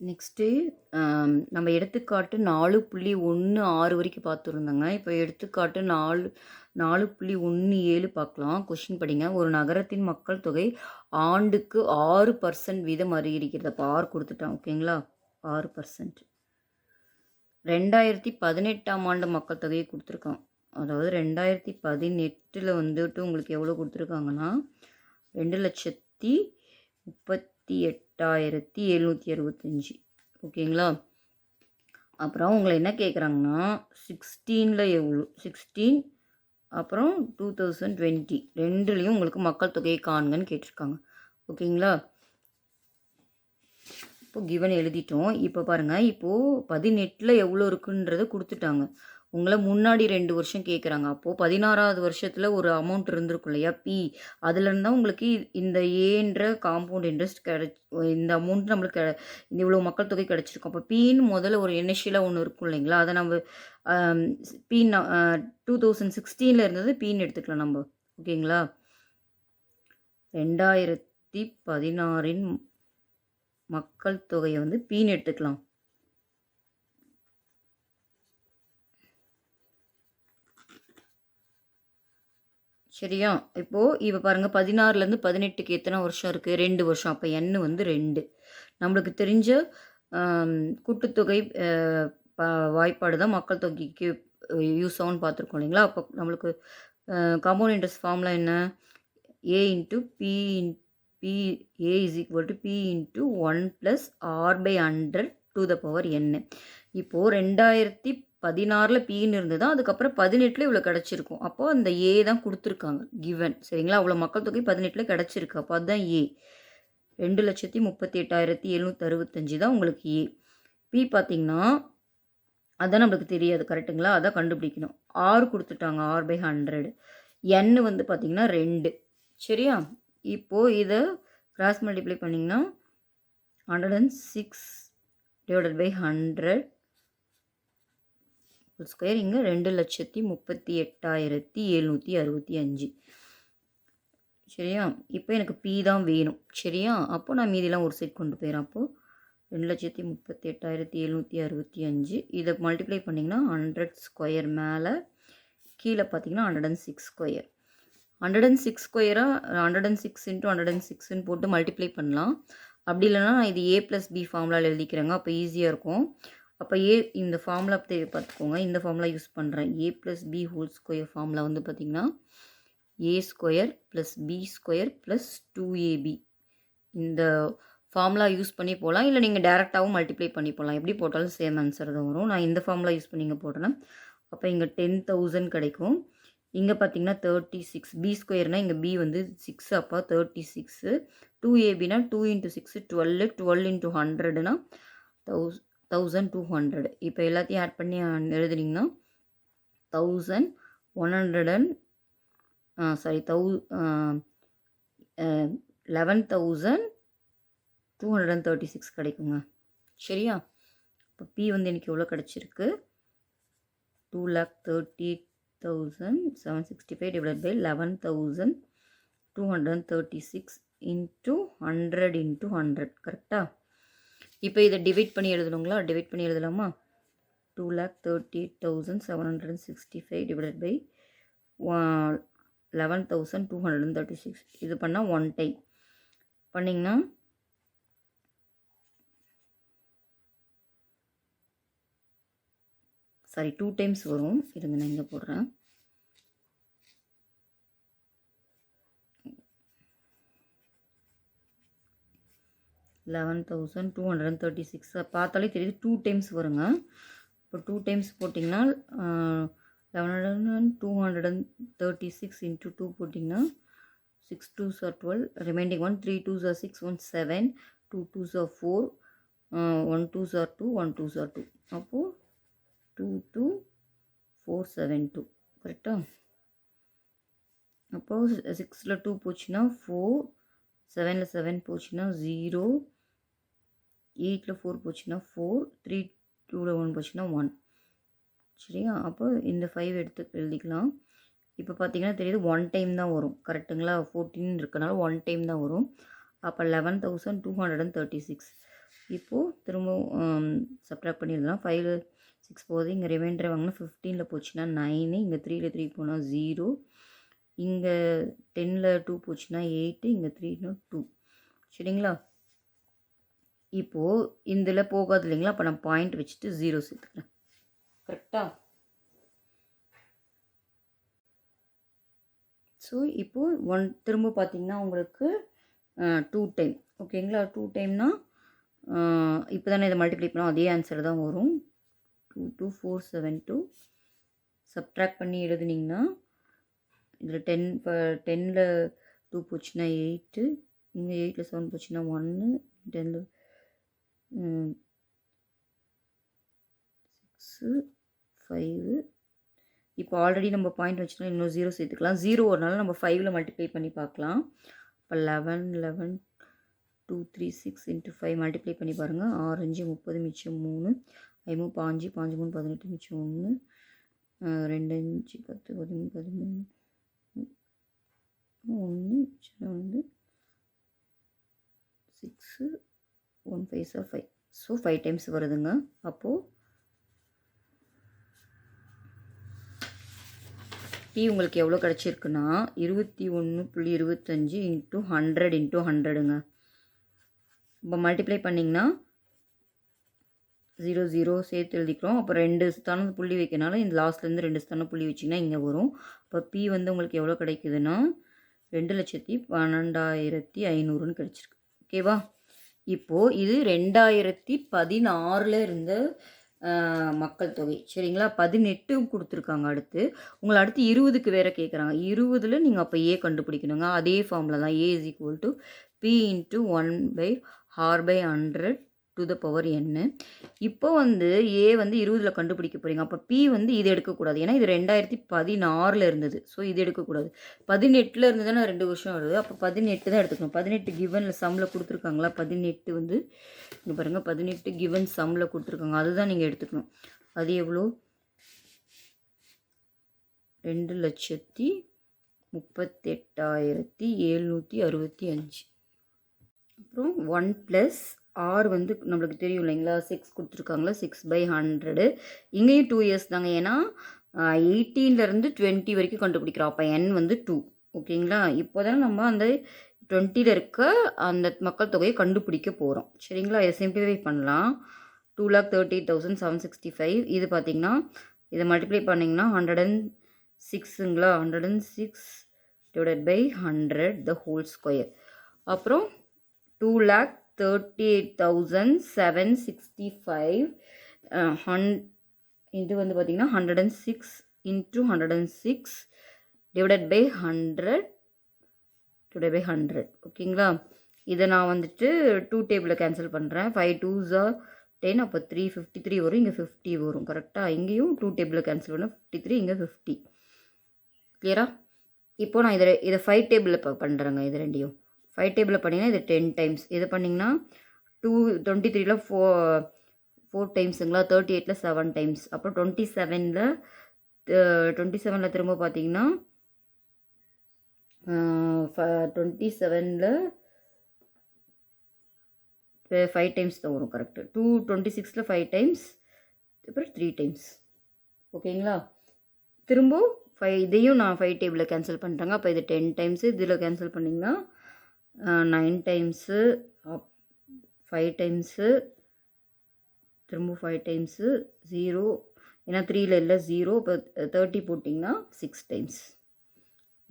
Next நம்ம எடுத்துக்காட்டு 4.16 வரைக்கும் பார்த்துருந்தோங்க. இப்போ எடுத்துக்காட்டு 4.17 பார்க்கலாம். கொஸ்டின் படிங்க. ஒரு நகரத்தின் மக்கள் தொகை ஆண்டுக்கு 6% வீதம் அதிகரிக்கிறது. அப்போ 6 குடுத்துட்டான். ஓகேங்களா? 6%. 2018ஆம் ஆண்டு மக்கள் தொகையை குடுத்துருக்கான். அதாவது 2018ல வந்துட்டு உங்களுக்கு எவ்வளோ குடுத்துருக்காங்கன்னா, 2,38,765. ஓகேங்களா? அப்புறம் உங்கள என்ன கேட்குறாங்கன்னா, 16ல எவ்வளோ 16 அப்புறம் 2020 2லயும் உங்களுக்கு மக்கள் தொகையை காண்கன்னு கேட்டிருக்காங்க. ஓகேங்களா? இப்போ கிவன் எழுதிட்டோம். இப்போ பாருங்க, இப்போ 18ல எவ்வளோ இருக்குன்றத குடுத்துட்டாங்க. உங்கள முன்னாடி 2 வருஷம் கேட்குறாங்க. அப்போ 16வது வருஷத்துல ஒரு அமௌண்ட் இருந்திருக்கும் இல்லையா? பி. அதுலேருந்து தான் உங்களுக்கு இந்த ஏன்ற காம்பவுண்ட் இன்ட்ரெஸ்ட் இந்த அமௌண்ட் நம்மளுக்கு இவ்வளோ மக்கள் தொகை கிடைச்சிருக்கும். அப்போ பின்னு முதல்ல ஒரு இனிஷியலா ஒண்ணு இருக்கும் இல்லைங்களா? அத நம்ம அம் பி 2016ல இருந்தது பின்னு எடுத்துக்கலாம் நம்ப. ஓகேங்களா? 2016ன் மக்கள் தொகையை வந்து பின்னு எடுத்துக்கலாம். சரியா? இப்போ பாருங்க 16லேருந்து 18க்கு எத்தனை வருஷம் இருக்கு? 2 வருஷம். அப்போ n வந்து 2. நம்மளுக்கு தெரிஞ்ச கூட்டுத்தொகை ப வாய்ப்பாடு தான் மக்கள் தொகைக்கு யூஸ் ஆகும்னு பார்த்துருக்கோம் இல்லைங்களா? அப்போ நம்மளுக்கு காம்பவுண்ட் இன்ட்ரெஸ்ட் ஃபார்முலா என்ன? A into P P A is equal to P into 1 + r/100 to the power n. இப்போது 2016ல் பின்னு இருந்தது. அதுக்கப்புறம் 18ல இவ்வளோ கிடச்சிருக்கும். அப்போ அந்த ஏ தான் கொடுத்துருக்காங்க கிவன். சரிங்களா? அவ்வளோ மக்கள் தொகை 18ல கிடச்சிருக்கு. அப்போ அதுதான் ஏ. 2,38,765 தான் உங்களுக்கு ஏ. பி பார்த்தீங்கன்னா, அதான் நம்மளுக்கு தெரியாது. கரெக்ட்டுங்களா? அதான் கண்டுபிடிக்கணும். ஆர் கொடுத்துட்டாங்க. r/100. n வந்து பார்த்தீங்கன்னா 2. சரியா? இப்போது இதை கிராஸ் மல்டிப்ளை பண்ணிங்கன்னா 106/100 ஸ்கொயர். இங்கே 2,38,765. சரியா? இப்போ எனக்கு பி தான் வேணும். சரியா? அப்போ நான் மீதிலாம் ஒரு சைட் கொண்டு போயிடுறேன். அப்போது 2,38,765 இதை மல்டிப்ளை பண்ணிங்கன்னா 100 ஸ்கொயர் மேலே கீழே பார்த்தீங்கன்னா 106 ஸ்கொயர். 106 ஸ்கொயராக 106 இன்ட்டு 106ன்னு போட்டு மல்டிப்ளை பண்ணலாம். அப்படி இல்லைனா நான் இது ஏ ப்ளஸ் பி ஃபார்முலாவில் எழுதிக்கிறேங்க. அப்போ ஈஸியாக இருக்கும். அப்போ இந்த ஃபார்முலா பார்த்துக்கோங்க. இந்த ஃபார்முலா யூஸ் பண்ணுறேன். A plus B whole square formula வந்து பார்த்திங்கன்னா A square plus B square plus 2ab. இந்த ஃபார்முலா யூஸ் பண்ணி போகலாம். இல்லை நீங்கள் டேரெக்டாகவும் மல்டிப்ளை பண்ணி போகலாம். எப்படி போட்டாலும் சேம் ஆன்சர் தான் வரும். நான் இந்த ஃபார்முலா யூஸ் பண்ணி இங்கே போடுறேன். அப்போ இங்கே 10,000 கிடைக்கும். இங்கே பார்த்தீங்கன்னா 36. பி ஸ்கொயர்னால் இங்கே பி வந்து 6. அப்போ 36. 2abனா 2 × 6 12. 12 × 100னா 1200. இப்போ எல்லாத்தையும் ஆட் பண்ணி எழுதுனீங்கன்னா 11,236 கிடைக்குங்க. சரியா? இப்போ பி வந்து எனக்கு எவ்வளோ கிடச்சிருக்கு? 2,30,765 டிவைட் பை 11,236 இன்ட்டு 100 இன்ட்டு 100. கரெக்டாக? இப்போ இதை டிவைட் பண்ணி எழுதணுங்களா? டிவைட் பண்ணி எழுதலாமா? 2,38,765 டிவைட் பை 11,236. இது பண்ணால் 1 டைம் பண்ணிங்கன்னா சாரி 2 டைம்ஸ் வரும். இருங்க நான் இங்கே போடுறேன். பார்த்தாலே தெரியுது 2 டைம்ஸ் வருங்க. இப்போ 2 டைம்ஸ் போட்டிங்கன்னா 11,236 இன்ட்டு 2 போட்டிங்கன்னா 6 2s are 12. Reminding 1 3 2s are 6 1 7 2 2s are 4 1 2s are 2 1 2s are 2. அப்போது 22,472. கரெக்டா? அப்போது 6ல் 2 போச்சுன்னா 4, 7ல் 7 போச்சுன்னா 0, 8ல் 4 போச்சுன்னா 4, 3 2ல் 1 போச்சுன்னா 1. சரியா? அப்போ இந்த 5 எடுத்து எழுதிக்கலாம். இப்போ பார்த்தீங்கன்னா தெரியுது 1 டைம் தான் வரும். கரெக்டுங்களா? 14 இருக்கனால 1 டைம் தான் வரும். அப்போ 11,236. இப்போது திரும்பவும் சப்ட்ராக்ட் பண்ணிடலாம். 5 6 போகுது. இங்கே ரிமைண்டர் வாங்கினா 15ல் போச்சுன்னா 9, இங்கே 3ல் 3 போனால் 0, இங்கே 10ல் 2 போச்சுன்னா 8, இங்கே 3னா 2. சரிங்களா? இப்போது இதில் போகாது இல்லைங்களா? அப்போ நான் பாயிண்ட் வச்சுட்டு 0 சேர்த்துக்கிறேன். கரெக்டாக? ஸோ இப்போது திரும்ப பார்த்தீங்கன்னா உங்களுக்கு 2 டைம். ஓகேங்களா? 2 டைம்னா இப்போ தானே இதை மல்டிப்ளை பண்ணோம், அதே ஆன்சர் தான் வரும். 2 2 4 7 2. சப்ட்ராக்ட் பண்ணி எழுதுனீங்கன்னா இதில் 10ல் 2 போச்சுன்னா 8, இங்கே 8ல் 7 போச்சுன்னா 1, 10ல் 6 5. இப்போ ஆல்ரெடி நம்ம பாயிண்ட் வச்சுக்கலாம், இன்னும் 0 சேர்த்துக்கலாம். 0 வரனால நம்ம 5ல் மல்டிப்ளை பண்ணி பார்க்கலாம். இப்போ 11 11 2 3 6 × 5 மல்டிப்ளை பண்ணி பாருங்கள். 6 5 30 மிச்சம் 3, 5 5 5 3 18 மிச்சம் 1, 2 5 10 13 13 1 மிச்சம் வந்து 6 1 5 5. ஸோ 5 டைம்ஸ் வருதுங்க. அப்போது P உங்களுக்கு எவ்வளோ கிடச்சிருக்குன்னா 21.25 × 100 × 100ங்க. இப்போ மல்டிப்ளை பண்ணிங்கன்னா 0 0 சேர்த்து எழுதிக்கிறோம். அப்போ 2 ஸ்தானம் புள்ளி வைக்கனால இந்த லாஸ்ட்லேருந்து 2 ஸ்தானம் புள்ளி வச்சிங்கன்னா இங்கே வரும். இப்போ P வந்து உங்களுக்கு எவ்வளோ கிடைக்குதுன்னா 2,12,500ன்னு கிடச்சிருக்கு. ஓகேவா? இப்போது இது 2016ல் இருந்த மக்கள் தொகை. சரிங்களா? 18 கொடுத்துருக்காங்க. அடுத்து 20க்கு வேறு கேட்குறாங்க. 20ல் நீங்கள் அப்போ ஏ கண்டுபிடிக்கணுங்க. அதே ஃபார்மில் தான். A = P × 1/r/100 to the power n. இப்போ வந்து ஏ வந்து 20ல் கண்டுபிடிக்க போகிறீங்க. அப்போ P வந்து இது எடுக்கக்கூடாது. ஏன்னா இது 2016ல் இருந்தது. ஸோ இது எடுக்கக்கூடாது. 18ல் இருந்து தானே 2 வருஷம் வருது. அப்போ 18 தான் எடுத்துக்கணும். 18 கிவனில் சம்மில் கொடுத்துருக்காங்களா? 18 வந்து இங்கே பாருங்கள், 18 கிவன் சம்மில் கொடுத்துருக்காங்க. அதுதான் நீங்கள் எடுத்துக்கணும். அது எவ்வளோ? 2,38,765. அப்புறம் 1 + R வந்து நம்மளுக்கு தெரியும் இல்லைங்களா? 6 கொடுத்துருக்காங்களா? 6/100. இங்கேயும் 2 இயர்ஸ் தாங்க. ஏன்னா 18லேருந்து 20 வரைக்கும் கண்டுபிடிக்கிறோம். அப்போ n வந்து 2. ஓகேங்களா? இப்போ தான் நம்ம அந்த 20ல் இருக்க அந்த மக்கள் தொகையை கண்டுபிடிக்க போகிறோம். சரிங்களா? இதை சிம்பிளிஃபை பண்ணலாம். 2,38,765. இது பார்த்திங்கன்னா இதை மல்டிப்ளை பண்ணிங்கன்னா 106ங்களா? 106 / 100 the whole square. அப்புறம் 2,38,765. இது வந்து பார்த்திங்கன்னா 106 × 106 /100 /100. ஓகேங்களா? இதை நான் வந்துட்டு 2 டேபிளில் கேன்சல் பண்ணுறேன். 5 2s are 10. அப்போ 353 வரும். இங்கே 50 வரும். கரெக்டாக? இங்கேயும் 2 டேபிளில் கேன்சல் பண்ணேன். 53, இங்கே 50. கிளியரா? இப்போது நான் இதை 5 டேபிளில் பண்ணுறேங்க. இது ரெண்டையும் 5 டேபிளில் பண்ணிங்கன்னா இது 10 டைம்ஸ். இது பண்ணிங்கன்னா 23ல் 4 டைம்ஸுங்களா? 38ல் 7 டைம்ஸ். அப்புறம் 27ல் திரும்ப பார்த்தீங்கன்னா 27ல் 5 டைம்ஸ் தான் வரும். கரெக்டு. 26ல் 5 டைம்ஸ், அப்புறம் 3 டைம்ஸ். ஓகேங்களா? திரும்ப இதையும் நான் 5 டேபிளில் கேன்சல் பண்ணுறேங்க. அப்போ இது 10 டைம்ஸு. இதில் கேன்சல் பண்ணிங்கன்னா 9 டைம்ஸு, 5 டைம்ஸு, திரும்ப 5 டைம்ஸு, 0. ஏன்னா 3ல் இல்லை 0. இப்போ 30 போட்டிங்கன்னா 6 டைம்ஸ்.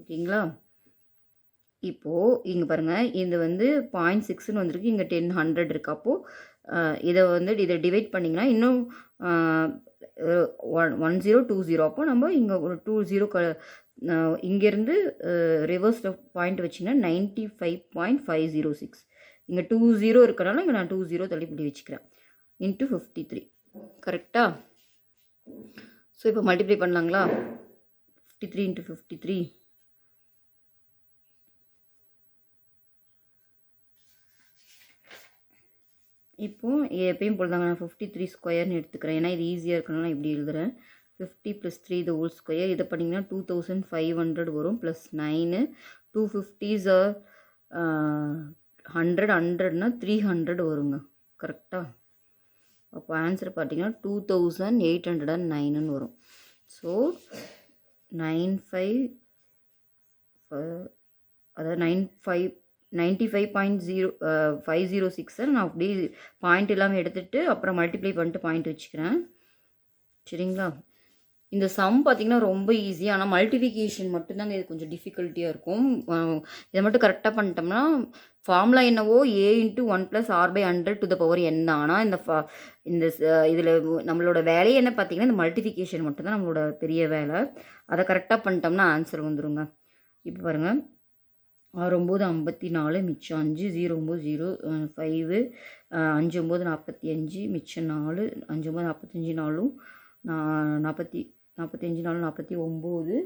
ஓகேங்களா? இப்போது இங்கே பாருங்கள், இது வந்து 0.6ன்னு வந்திருக்கு. இங்கே 10 100 இருக்குது. அப்போது இதை டிவைட் பண்ணிங்கன்னா இன்னும் 1020. அப்போ நம்ம இங்கே ஒரு 20 இங்கேருந்து ரிவர்ஸில் பாயிண்ட் வச்சிங்கன்னா 95.506. இங்கே 20 இருக்கனால இங்கே நான் 20 தள்ளிப்படி வச்சுக்கிறேன். × 53. கரெக்டாக? ஸோ இப்போ மல்டிப்ளை பண்ணலாங்களா? 53 × 53. இப்போது எப்பயும் போல் தாங்க நான் 53 ஸ்கொயர்னு எடுத்துக்கிறேன். ஏன்னா இது ஈஸியாக இருக்கனால நான் இப்படி எழுதுகிறேன். 50 + 3 the whole square. இதை பண்ணிங்கன்னா 2500 வரும். ப்ளஸ் 9. 250s are 100. 100னா 300 வருங்க. கரெக்டாக. அப்போ ஆன்சர் பார்த்தீங்கன்னா 2809ன்னு வரும். ஸோ 95 அதாவது 95.506 நான் அப்படியே பாயிண்ட் இல்லாமல் எடுத்துகிட்டு அப்புறம் மல்டிப்ளை பண்ணிட்டு பாயிண்ட் வச்சுக்கிறேன். சரிங்களா? இந்த சம் பார்த்திங்கன்னா ரொம்ப ஈஸி. ஆனால் மல்டிஃபிகேஷன் மட்டும்தாங்க இது கொஞ்சம் டிஃபிகல்ட்டியாக இருக்கும். இதை மட்டும் கரெக்டாக பண்ணிட்டோம்னா ஃபார்முலா என்னவோ a × 1 + r/100⁴ n தான். ஆனால் இந்த இதில் நம்மளோட வேலையை என்ன பார்த்திங்கன்னா இந்த மல்டிஃபிகேஷன் மட்டும்தான் நம்மளோட பெரிய வேலை. அதை கரெக்டாக பண்ணிட்டோம்னா ஆன்சர் வந்துடுங்க. இப்போ பாருங்கள், 6 9 54 மிச்சம் 5 0 9 0 5 5 9 45 மிச்சம் 4 5 9 45 4 45 4 49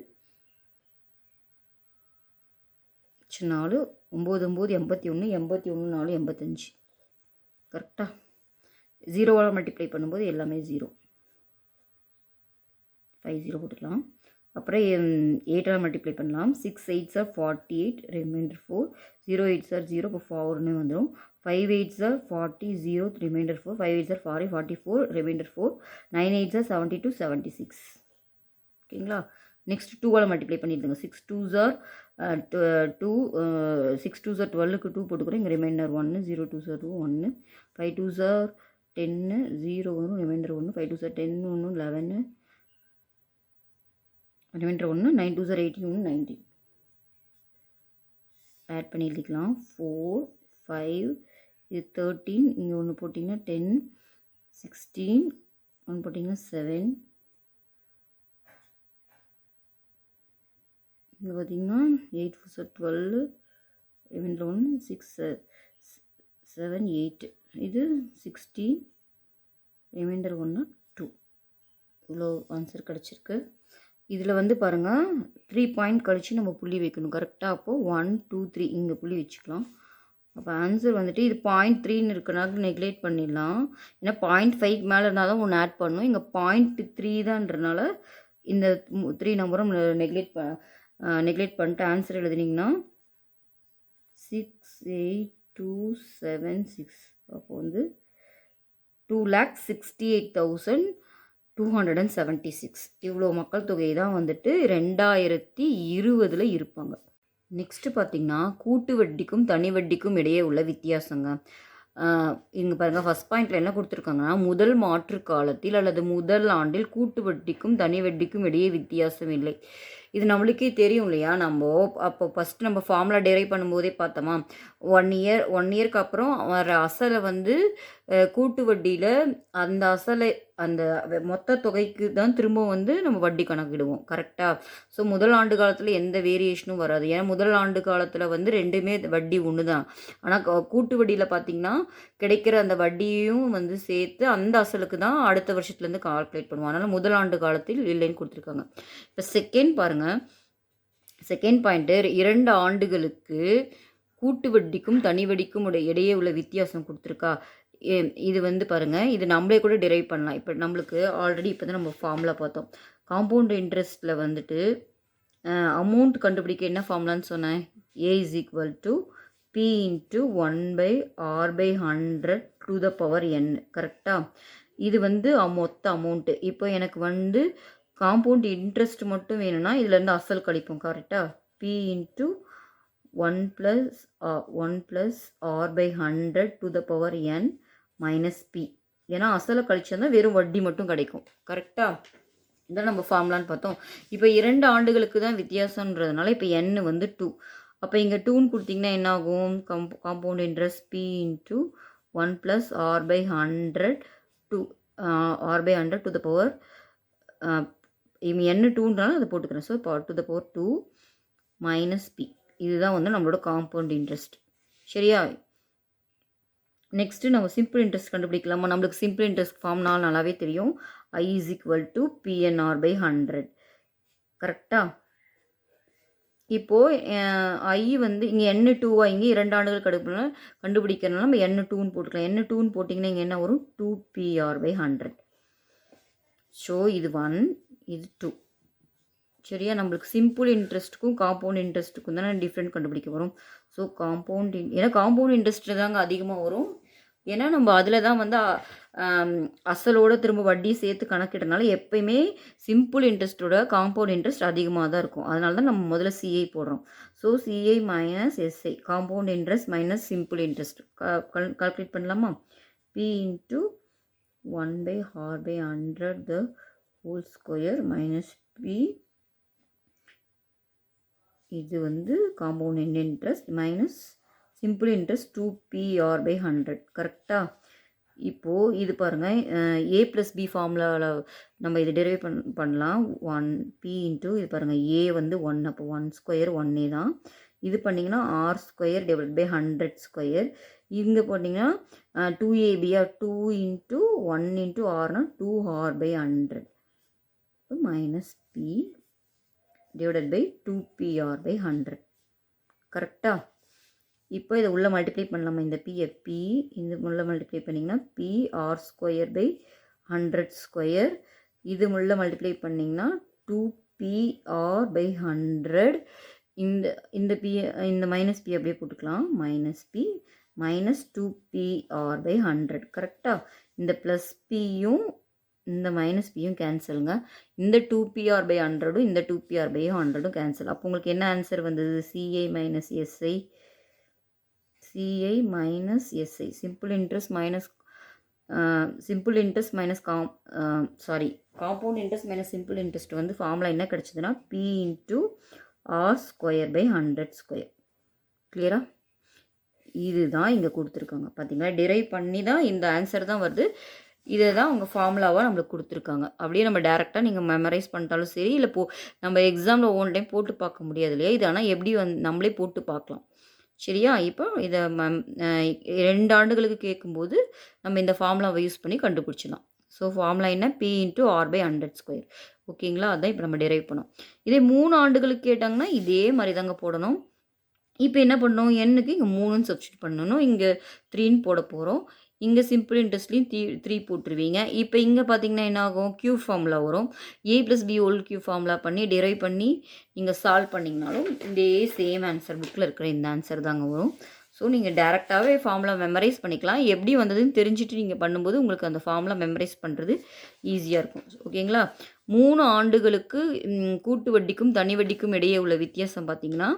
4 9 9 81 81 4 85 கரெக்டாக. 0வால் மல்டிப்ளை பண்ணும்போது எல்லாமே 0 50 போட்டுக்கலாம். அப்புறம் 8ஆல் மல்டிப்ளை பண்ணலாம். 6 8s are 48 reminder 4 0 8s are 0 இப்போ 4ன்னு வந்துடும். 5 8s are 40 0 reminder 4 5 8s are 40 44 reminder 4 9 8s are 72 76. ஓகேங்களா? நெக்ஸ்ட் 2ஆல் மல்டிப்ளை பண்ணிடுங்க. 6 2s are 2 6 2s are 12க்கு 2 போட்டுக்கிறேன். இங்கே reminder 1 0 2s are 2 1 5 2s are 10 0 வரும் reminder 1 5 2s are 10 1 11 reminder 1 9 2s are 18 1 19 add பண்ணி எழுதிக்கலாம். 4 5 இது 13 இங்கே ஒன்று போட்டிங்கன்னா 10 16 ஒன்று போட்டிங்கன்னா 7 இங்கே பார்த்தீங்கன்னா 8 4s are 12 ரிமைண்டர் 1 6 7 8 இது 16 ரிமைண்டர் 1 2 இவ்வளோ ஆன்சர் கிடச்சிருக்கு. இதில் வந்து பாருங்கள் 3 பாயிண்ட் கழித்து நம்ம புள்ளி வைக்கணும் கரெக்டாக. அப்போது 1 2 3 இங்கே புள்ளி வச்சுக்கலாம். அப்போ ஆன்சர் வந்துட்டு இது 0.3ன்னு இருக்கிறனால நெக்லேட் பண்ணிடலாம். ஏன்னா 0.5 மேலே இருந்தால் தான் ஒன்று ஆட் பண்ணணும். இங்கே 0.3 தான்றனால இந்த 3 நம்பரும் நெக்லேட் பண்ணிட்டு ஆன்சர் எழுதுனீங்கன்னா 68276 அப்போ வந்து 2,68,276 இவ்வளோ மக்கள் தொகை தான் வந்துட்டு 2020 இருப்பாங்க. நெக்ஸ்ட்டு பார்த்திங்கன்னா கூட்டு வட்டிக்கும் தனி வட்டிக்கும் இடையே உள்ள வித்தியாசங்க. இங்கே பாருங்கள், ஃபஸ்ட் பாயிண்டில் என்ன கொடுத்துருக்காங்கன்னா, முதல் மாற்று காலத்தில் அல்லது முதல் ஆண்டில் கூட்டு வட்டிக்கும் தனி வட்டிக்கும் இடையே வித்தியாசம் இல்லை. இது நம்மளுக்கே தெரியும் இல்லையா? நம்ம அப்போ ஃபஸ்ட்டு நம்ம ஃபார்முலா டெரைவ் பண்ணும்போதே பார்த்தோமா, 1 இயருக்கு அப்புறம் வர அசலை வந்து கூட்டு வட்டியில் அந்த அசலை அந்த மொத்த தொகைக்கு தான் திரும்ப வந்து நம்ம வட்டி கணக்கிடுவோம் கரெக்டாக. ஸோ முதல் ஆண்டு காலத்தில் எந்த வேரியேஷனும் வராது. ஏன்னா முதல் ஆண்டு காலத்தில் வந்து ரெண்டுமே வட்டி ஒன்று தான். ஆனால் கூட்டு வட்டியில் பார்த்திங்கன்னா கிடைக்கிற அந்த வட்டியையும் வந்து சேர்த்து அந்த அசலுக்கு தான் அடுத்த வருஷத்துலேருந்து கால்குலேட் பண்ணுவோம். அதனால் முதல் ஆண்டு காலத்தில் இல்லைன்னு கொடுத்துருக்காங்க. இப்போ செகண்ட் பாருங்கள், செகண்ட் பாயிண்ட்டு 2 ஆண்டுகளுக்கு கூட்டு வட்டிக்கும் தனி வட்டிக்கும் இடையே உள்ள வித்தியாசம் கொடுத்துருக்கா. இது வந்து பாருங்கள், இது நம்மளே கூட டிரைவ் பண்ணலாம். இப்போ நம்மளுக்கு ஆல்ரெடி இப்போ தான் நம்ம ஃபார்முலா பார்த்தோம். காம்பவுண்ட் இன்ட்ரெஸ்ட்டில் வந்துட்டு அமௌண்ட் கண்டுபிடிக்க என்ன ஃபார்முலான்னு சொன்னேன்? A = P × 1/r/100⁴n கரெக்டாக. இது வந்து மொத்த அமௌண்ட்டு. இப்போ எனக்கு வந்து காம்பவுண்ட் இன்ட்ரெஸ்ட் மட்டும் வேணும்னா இதுலேருந்து அசல் கழிப்போம் கரெக்டாக. P × 1 + r/100⁴n - P. ஏன்னா அசலை கழிச்சோன்னா வெறும் வட்டி மட்டும் கிடைக்கும் கரெக்டாக. இதான் நம்ம ஃபார்முலான்னு பார்த்தோம். இப்போ 2 ஆண்டுகளுக்கு தான் வித்தியாசன்றதுனால இப்போ n வந்து 2. அப்போ இங்கே 2ன்னு கொடுத்திங்கன்னா என்ன ஆகும்? Compound interest P × 1 + r/100⁴ n 2ன்றனால அதை போட்டுக்கிறேன். ஸோ ⁴2 - P இதுதான் வந்து நம்மளோட காம்பவுண்ட் இன்ட்ரெஸ்ட். சரியா? நெக்ஸ்ட்டு நம்ம சிம்பிள் இன்ட்ரெஸ்ட் கண்டுபிடிக்கலாமா? நம்மளுக்கு சிம்பிள் இன்ட்ரெஸ்ட் ஃபார்ம்னால நல்லாவே தெரியும். I = PNR/100 கரெக்டாக. இப்போது I வந்து இங்கே n 2 இங்கே 2 ஆண்டுகள் கண்டுபிடிக்கிறதுனால நம்ம n 2ன்னு போட்டுக்கலாம். n 2ன்னு போட்டிங்கன்னா இங்கே என்ன வரும்? 2PR/100. ஸோ இது 1 இது 2. சரியா? நம்மளுக்கு சிம்பிள் இன்ட்ரெஸ்ட்டுக்கும் காம்பவுண்ட் இன்ட்ரெஸ்ட்டுக்கும் தானே டிஃப்ரெண்ட் கண்டுபிடிக்க வரும். ஸோ காம்பவுண்ட் ஏன்னா காம்பவுண்ட் இன்ட்ரெஸ்ட்டு தாங்க அதிகமாக வரும். ஏன்னா நம்ம அதில் தான் வந்து அசலோட திரும்ப வட்டி சேர்த்து கணக்கிட்டனால எப்பயுமே சிம்பிள் இன்ட்ரெஸ்ட்டோட காம்பவுண்ட் இன்ட்ரெஸ்ட் அதிகமாக தான் இருக்கும். அதனால தான் நம்ம முதல்ல சிஐ போடுறோம். So CI minus SI compound interest minus simple interest calculate பண்ணலாமா? P into 1/r/100 the whole square minus P, இது வந்து compound interest minus simple interest 2pr/100. கரெக்டாக? இப்போது இது பாருங்கள், ஏ ப்ளஸ் பி ஃபார்முலாவில் நம்ம இது டெரைவ் பண்ணலாம். 1p இன்ட்டு இது பாருங்கள், ஏ வந்து 1, அப்போ 1 ஸ்கொயர் 1a தான். இது பண்ணிங்கன்னா r square divide by 100 square. இங்கே போட்டிங்கன்னா 2ab 2 இன்ட்டு 1 இன்ட்டு ஆர்னா 2r/100 minus P divided by 2pr/100. கரெக்டாக? இப்போ இதை உள்ளே மல்டிப்ளை பண்ணலாமா? இந்த பியை பி இந்த உள்ளே மல்டிப்ளை பண்ணிங்கன்னா P R square by 100 square. இது உள்ளே மல்டிப்ளை பண்ணிங்கன்னா 2pr/100. இந்த பி இந்த மைனஸ் பி அப்படியே போட்டுக்கலாம். Minus P minus 2pr/100. கரெக்டாக? இந்த ப்ளஸ் பியும் இந்த மைனஸ் பியும் கேன்சலுங்க. இந்த 2pr/100 இந்த 2pr/100 கேன்சல். அப்போ உங்களுக்கு என்ன ஆன்சர் வந்தது? CI minus SI, CI minus SI simple interest minus compound interest minus simple interest வந்து ஃபார்முலா என்ன கிடச்சிதுன்னா P into R square by 100 ஸ்கொயர். கிளியரா? இதுதான் இங்கே கொடுத்துருக்காங்க. பார்த்தீங்களா, டிரைவ் பண்ணி தான் இந்த ஆன்சர் தான் வருது. இதை தான் அவங்க ஃபார்முலாவாக நம்மளுக்கு கொடுத்துருக்காங்க. அப்படியே நம்ம டேரெக்டாக நீங்கள் மெமரைஸ் பண்ணிட்டாலும் சரி, இல்லை நம்ம எக்ஸாமில் ஒவ்வொரு டைம் போட்டு பார்க்க முடியாது இல்லையா? இது ஆனால் எப்படி நம்மளே போட்டு பார்க்கலாம். சரியா? இப்போ இதை 2 ஆண்டுகளுக்கு கேட்கும்போது நம்ம இந்த ஃபார்முலாவை யூஸ் பண்ணி கண்டுபிடிச்சிடலாம். ஸோ ஃபார்முலா என்ன? P into r/100 square. ஓகேங்களா? அதான் இப்போ நம்ம டிரைவ் பண்ணோம். இதே 3 ஆண்டுகளுக்கு கேட்டாங்கன்னா இதே மாதிரி தாங்க போடணும். இப்போ என்ன பண்ணணும்? எண்ணுக்கு இங்கே 3ன்னு சப்ஸ்டியூட் பண்ணணும். இங்கே 3ன்னு போட போகிறோம். இங்கே சிம்பிள் இன்ட்ரெஸ்ட்லேயும் 3 போட்டுருவீங்க. இப்போ இங்கே பார்த்தீங்கன்னா என்ன ஆகும்? கியூ ஃபார்முலா வரும். A plus B whole cube formula பண்ணி டிரைவ் பண்ணி நீங்கள் சால்வ் பண்ணிங்கனாலும் இதே சேம் ஆன்சர் புக்கில் இருக்கிற இந்த ஆன்சர் தாங்க வரும். ஸோ நீங்கள் டேரெக்டாகவே ஃபார்முலா மெமரைஸ் பண்ணிக்கலாம். எப்படி வந்ததுன்னு தெரிஞ்சுட்டு நீங்கள் பண்ணும்போது உங்களுக்கு அந்த ஃபார்முலா மெமரைஸ் பண்ணுறது ஈஸியாக இருக்கும். ஓகேங்களா? 3 ஆண்டுகளுக்கு கூட்டு வட்டிக்கும் தனி வட்டிக்கும் இடையே உள்ள வித்தியாசம் பார்த்தீங்கன்னா,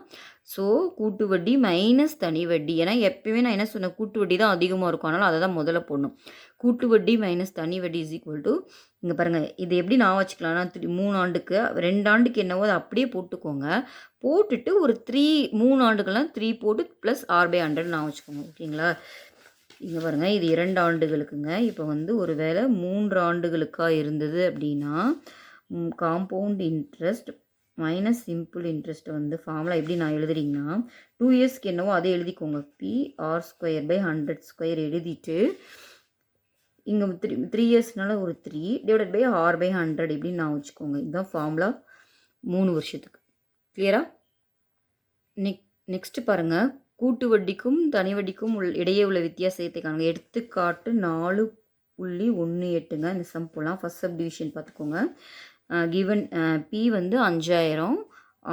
ஸோ கூட்டு வட்டி மைனஸ் தனி வட்டி. ஏன்னா எப்பயுமே நான் என்ன சொன்னேன்? கூட்டு வட்டி தான் அதிகமாக இருக்கும். அதனால் அதை தான் முதல்ல போடணும். கூட்டு வட்டி மைனஸ் தனி வட்டி இஸ் ஈக்குவல் டு, இங்கே பாருங்கள், இது எப்படி நான் வச்சுக்கலாம்னா 3 ஆண்டுக்கு 2 ஆண்டுக்கு என்னவோ அதை அப்படியே போட்டுக்கோங்க. போட்டுட்டு ஒரு 3 ஆண்டுகள்லாம் 3 போட்டு ப்ளஸ் r/100 நான் வச்சுக்கோங்க. ஓகேங்களா? இங்கே பாருங்கள், இது 2 ஆண்டுகளுக்குங்க. இப்போ வந்து ஒரு வேளை 3 ஆண்டுகளுக்காக இருந்தது அப்படின்னா compound interest minus simple interest வந்து ஃபார்முலா எப்படி நான் எழுதுறீங்கன்னா 2 இயர்ஸ்க்கு என்னவோ அதை எழுதிக்கோங்க. P R square by 100 square எழுதிட்டு இங்கே 3 இயர்ஸ்னால ஒரு 3 டிவைடட் பை r/100 இப்படின்னு நான் வச்சுக்கோங்க. இதுதான் ஃபார்முலா 3 வருஷத்துக்கு. கிளியரா? நெக்ஸ்ட் பாருங்கள், கூட்டு வட்டிக்கும் தனி வட்டிக்கும் இடையே உள்ள வித்தியாசத்தை காணுங்க. எடுத்துக்காட்டு 4.18ங்க. இந்த சம் போலாம். ஃபர்ஸ்ட் சப் டிவிஷன் பார்த்துக்கோங்க. கிவன் பி வந்து 5000,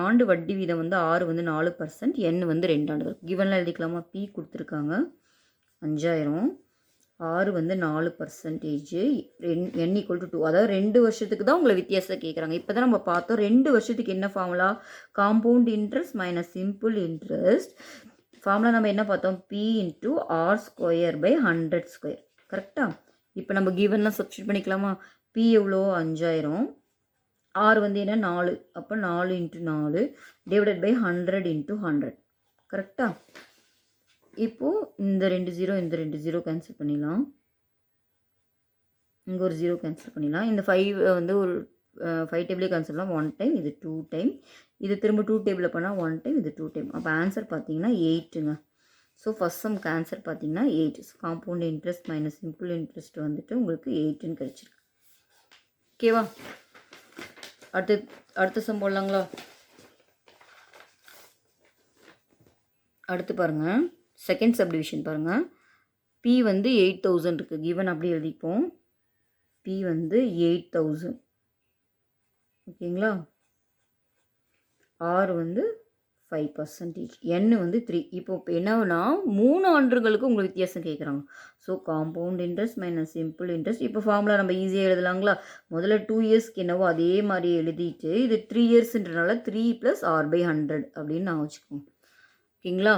ஆண்டு வட்டி வீதம் வந்து ஆறு வந்து 4%, எண் வந்து 2 ஆண்டுகள். கிவன்லாம் எழுதிக்கலாமா? பி கொடுத்துருக்காங்க 5000, ஆறு வந்து 4%, என் ஈக்குவல் டு 2. அதாவது 2 வருஷத்துக்கு தான் உங்களை வித்தியாசம் கேட்குறாங்க. இப்போ தான் நம்ம பார்த்தோம் 2 வருஷத்துக்கு என்ன formula? Compound interest minus simple interest. Formula நம்ம என்ன பார்த்தோம்? P into R square by 100 square. கரெக்டாக? இப்போ நம்ம கிவன்லாம் சப்ஸ்டியூட் பண்ணிக்கலாமா? பி எவ்வளோ? 5000, ஆர் வந்து என்ன? 4, அப்போ 4 இன்ட்டு 4 டிவைடட் பை 100 இன்ட்டு 100. கரெக்டாக? இப்போது இந்த 2 0 கேன்சல் பண்ணிடலாம். இங்கே ஒரு 0 கேன்சல் பண்ணிடலாம். இந்த 5 வந்து ஒரு 5 டேபிளே கேன்சல் பண்ணலாம். 1 டைம், இது 2 டைம், இது திரும்ப 2 டேபிளில் பண்ணால் 1 டைம், இது 2 டைம். அப்போ ஆன்சர் பார்த்தீங்கன்னா 8ங்க. ஸோ ஃபஸ்ட் சம்க்கு ஆன்சர் பார்த்தீங்கன்னா 8. Compound interest minus simple interest வந்துட்டு உங்களுக்கு 8ன்னு கிடச்சிருக்கு. ஓகேவா? அடுத்த சம் போடலாங்களா? அடுத்து பாருங்கள், செகண்ட் சப்டிவிஷன் பாருங்கள். பி வந்து 8000 இருக்குது. கிவன் அப்படி எழுதிப்போம். பி வந்து 8000. ஓகேங்களா? ஆர் வந்து 5%. n வந்து 3. இப்போ என்னன்னா 3 ஆண்டுகளுக்கு உங்களுக்கு வித்தியாசம் கேட்குறாங்க. So compound interest minus simple interest. இப்போ ஃபார்முலா நம்ம ஈஸியாக எழுதலாங்களா? முதல்ல 2 இயர்ஸ்க்கு என்னவோ அதே மாதிரி எழுதிட்டு இது 3 இயர்ஸ்ன்றனால 3 + r/100 அப்படின்னு நான் வச்சுக்கோங்க. ஓகேங்களா?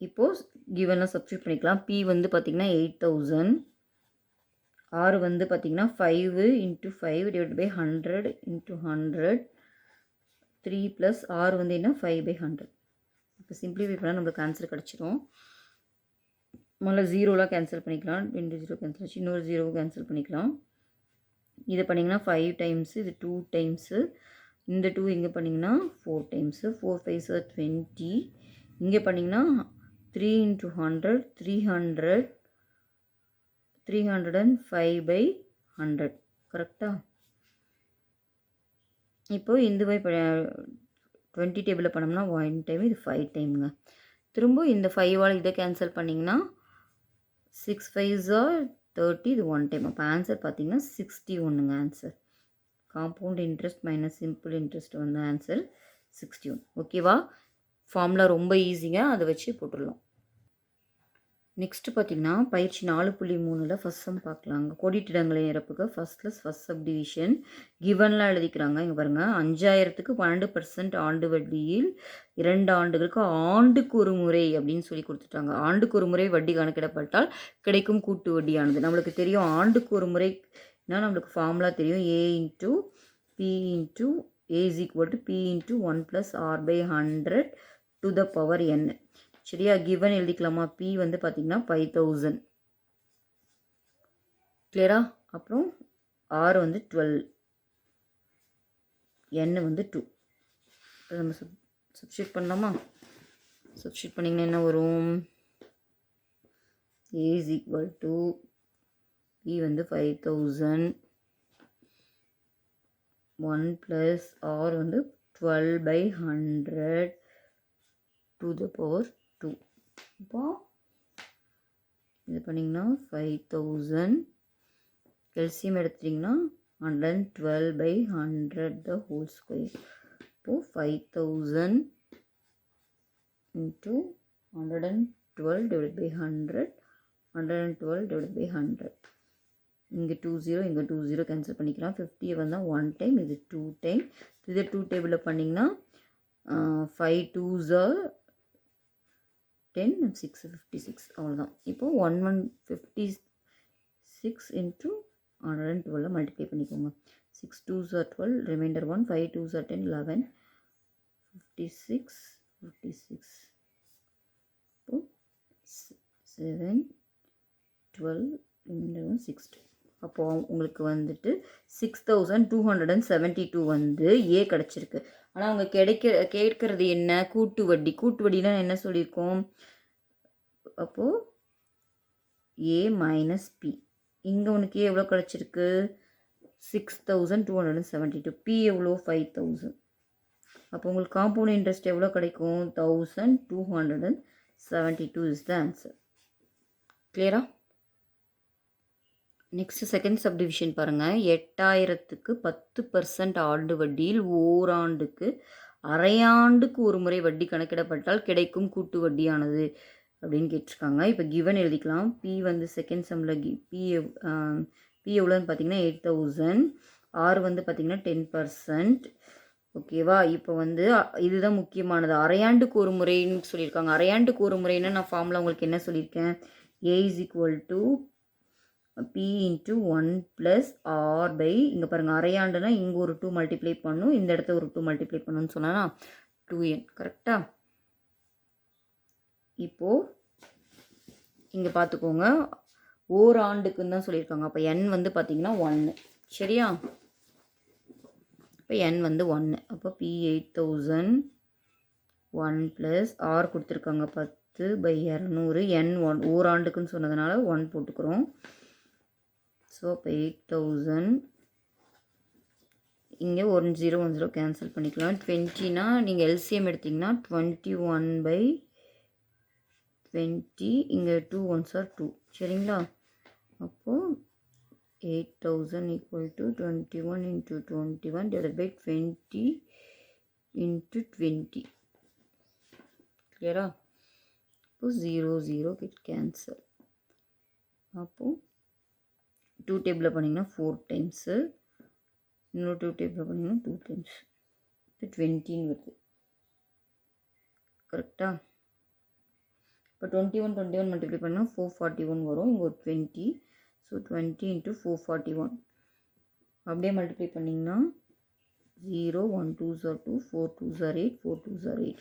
இப்போது கிவனில் சப்ஸ்டியூட் பண்ணிக்கலாம். p வந்து பார்த்திங்கன்னா 8000, r வந்து பார்த்திங்கன்னா 5 × 5 / 100 × 100, 3 + r வந்து என்ன 5/100. இப்போ சிம்பிளிஃபை பண்ணால் நம்மளுக்கு ஆன்சர் கிடச்சிரும். முதல்ல ஜீரோலாம் கேன்சல் பண்ணிக்கலாம். 2 0 கேன்சல் ஆச்சு. இன்னொரு 0 கேன்சல் பண்ணிக்கலாம். இதை பண்ணிங்கன்னா 5 டைம்ஸு, இது 2 டைம்ஸு, இந்த 2 இங்கே பண்ணிங்கன்னா 4 டைம்ஸு, 4 5 20. இங்கே பண்ணிங்கன்னா 3 × 100 300 305/100. கரெக்டாக? இப்போது இந்த பை 20 டேபிளில் பண்ணோம்னா 1 டைம், இது 5 டைமுங்க. திரும்ப இந்த 5ஆல் இதை கேன்சல் பண்ணிங்கன்னா 6 5s are 30, இது 1 டைம். அப்போ ஆன்சர் பார்த்தீங்கன்னா 61ங்க answer. Compound interest minus simple interest வந்து ஆன்சர் 61. ஓகேவா? ஃபார்முலா ரொம்ப ஈஸிங்க, அதை வச்சு போட்டுடலாம். நெக்ஸ்ட்டு பார்த்தீங்கன்னா பயிற்சி 4.3ல் ஃபஸ்ட் சம் பார்க்கலாங்க. கோடிட்டிடங்களை நிரப்புக. ஃபஸ்ட் சப்டிவிஷன் கிவன்லாம் எழுதிக்கிறாங்க. இங்கே பாருங்கள், 5000க்கு 12% ஆண்டு வட்டியில் 2 ஆண்டுகளுக்கு ஆண்டுக்கு ஒரு முறை அப்படின்னு சொல்லி கொடுத்துட்டாங்க. ஆண்டுக்கு ஒரு முறை வட்டி கணக்கிடப்பட்டால் கிடைக்கும் கூட்டு வட்டியானது நம்மளுக்கு தெரியும். ஆண்டுக்கு ஒரு முறைனா நம்மளுக்கு ஃபார்முலா தெரியும். a × p × a = p × 1 + r/100 to the power n. சரியா? கிவன் எழுதிக்கலாமா? p வந்து பார்த்திங்கன்னா 5000. கிளியரா? அப்புறம் r வந்து 12, n வந்து 2. நம்ம சப்ஸ்டியூட் பண்ணலாமா? சப்ஸ்டியூட் பண்ணிங்கன்னா என்ன வரும்? a = p வந்து 5000, 1 + r வந்து 12/100 to the power 2. இப்போ இது பண்ணிங்கன்னா 5000 எல்சிஎம் எடுத்துட்டிங்கன்னா 112/100 the whole square. இப்போது 5000 × 112/100 112/100. இங்கே 20, இங்கே 20 கேன்சல் பண்ணிக்கலாம். 50 வந்தால் 1 டைம், இது 2 டைம். இது 2 டேபிளில் பண்ணிங்கன்னா 5 2s are 10, 6 56. அவ்வளோதான். இப்போது 1156 × 112 மல்டிப்ளை பண்ணிக்கோங்க. 6 2s are 12, reminder 1, 5 2s are 10, 11 56 56. இப்போது 7 12, ரிமைண்டர் 1 6. அப்போது உங்களுக்கு வந்துட்டு 6272 வந்து ஏ கிடச்சிருக்கு. ஆனால் அவங்க கேட்கறது என்ன? கூட்டு வட்டி. கூட்டு வட்டினா என்ன சொல்லியிருக்கோம்? அப்போது a மைனஸ் பி. இங்கே உனக்கு எவ்வளோ கிடச்சிருக்கு? 6272. பி எவ்வளோ? 5000. அப்போ உங்களுக்கு காம்பவுண்ட் இன்ட்ரெஸ்ட் எவ்வளோ கிடைக்கும்? 1272 இஸ் த ஆன்சர். கிளியரா? நெக்ஸ்ட் செகண்ட் சப்டிவிஷன் பாருங்கள். 8000க்கு 10% ஆண்டு வட்டியில் ஓராண்டுக்கு அரையாண்டுக்கு ஒரு முறை வட்டி கணக்கிடப்பட்டால் கிடைக்கும் கூட்டு வட்டியானது அப்படின்னு கேட்டிருக்காங்க. இப்போ கிவன் எழுதிக்கலாம். பி வந்து செகண்ட் சம்மில் பி எவ்வளோன்னு பார்த்தீங்கன்னா 8000, ஆர் வந்து பார்த்திங்கன்னா 10%. ஓகேவா? இப்போ வந்து இதுதான் முக்கியமானது. அரையாண்டுக்கு ஒரு முறைன்னு சொல்லியிருக்காங்க. அரையாண்டுக்கு ஒரு முறைன்னா நான் ஃபார்முலா உங்களுக்கு என்ன சொல்லியிருக்கேன்? a = p × 1 + r/ இங்கே பாருங்கள், அரையாண்டுனா இங்கே ஒரு 2 மல்டிப்ளை பண்ணும், இந்த இடத்த ஒரு 2 மல்டிப்ளை பண்ணணும்னு சொன்னா 2n. கரெக்டாக? இப்போது இங்கே பார்த்துக்கோங்க, ஓராண்டுக்குன்னு தான் சொல்லியிருக்காங்க. அப்போ n வந்து பார்த்திங்கன்னா 1. சரியா? இப்போ n வந்து 1. அப்போ p 8000, 1 + r கொடுத்துருக்காங்க 10/200, n 1 ஓராண்டுக்குன்னு சொன்னதுனால 1 போட்டுக்கிறோம். ஸோ அப்போ 8000, இங்கே 1 0 1 0 கேன்சல் பண்ணிக்கலாம். 20னா நீங்கள் எல்சிஎம் எடுத்திங்கன்னா 21/20, இங்கே 2 1s are 2. சரிங்களா? அப்போது 8000 = 21 × 21 / 20 into 20. கிளியரா? இப்போ 0 0 கெட் கேன்சல். அப்போது 2 டேபிளில் பண்ணிங்கன்னா 4 டைம்ஸு, இன்னொரு 2 டேபிளில் பண்ணிங்கன்னா 2 டைம்ஸ். இப்போ 20 வருது. கரெக்டாக? இப்போ 21 மல்டிப்ளை பண்ணால் 441 வரும். இங்கே ஒரு 20. ஸோ 20 into 441 அப்படியே மல்டிப்ளை பண்ணிங்கன்னா 0 1 2s are 2 4 2s are 8 4 2s are 8.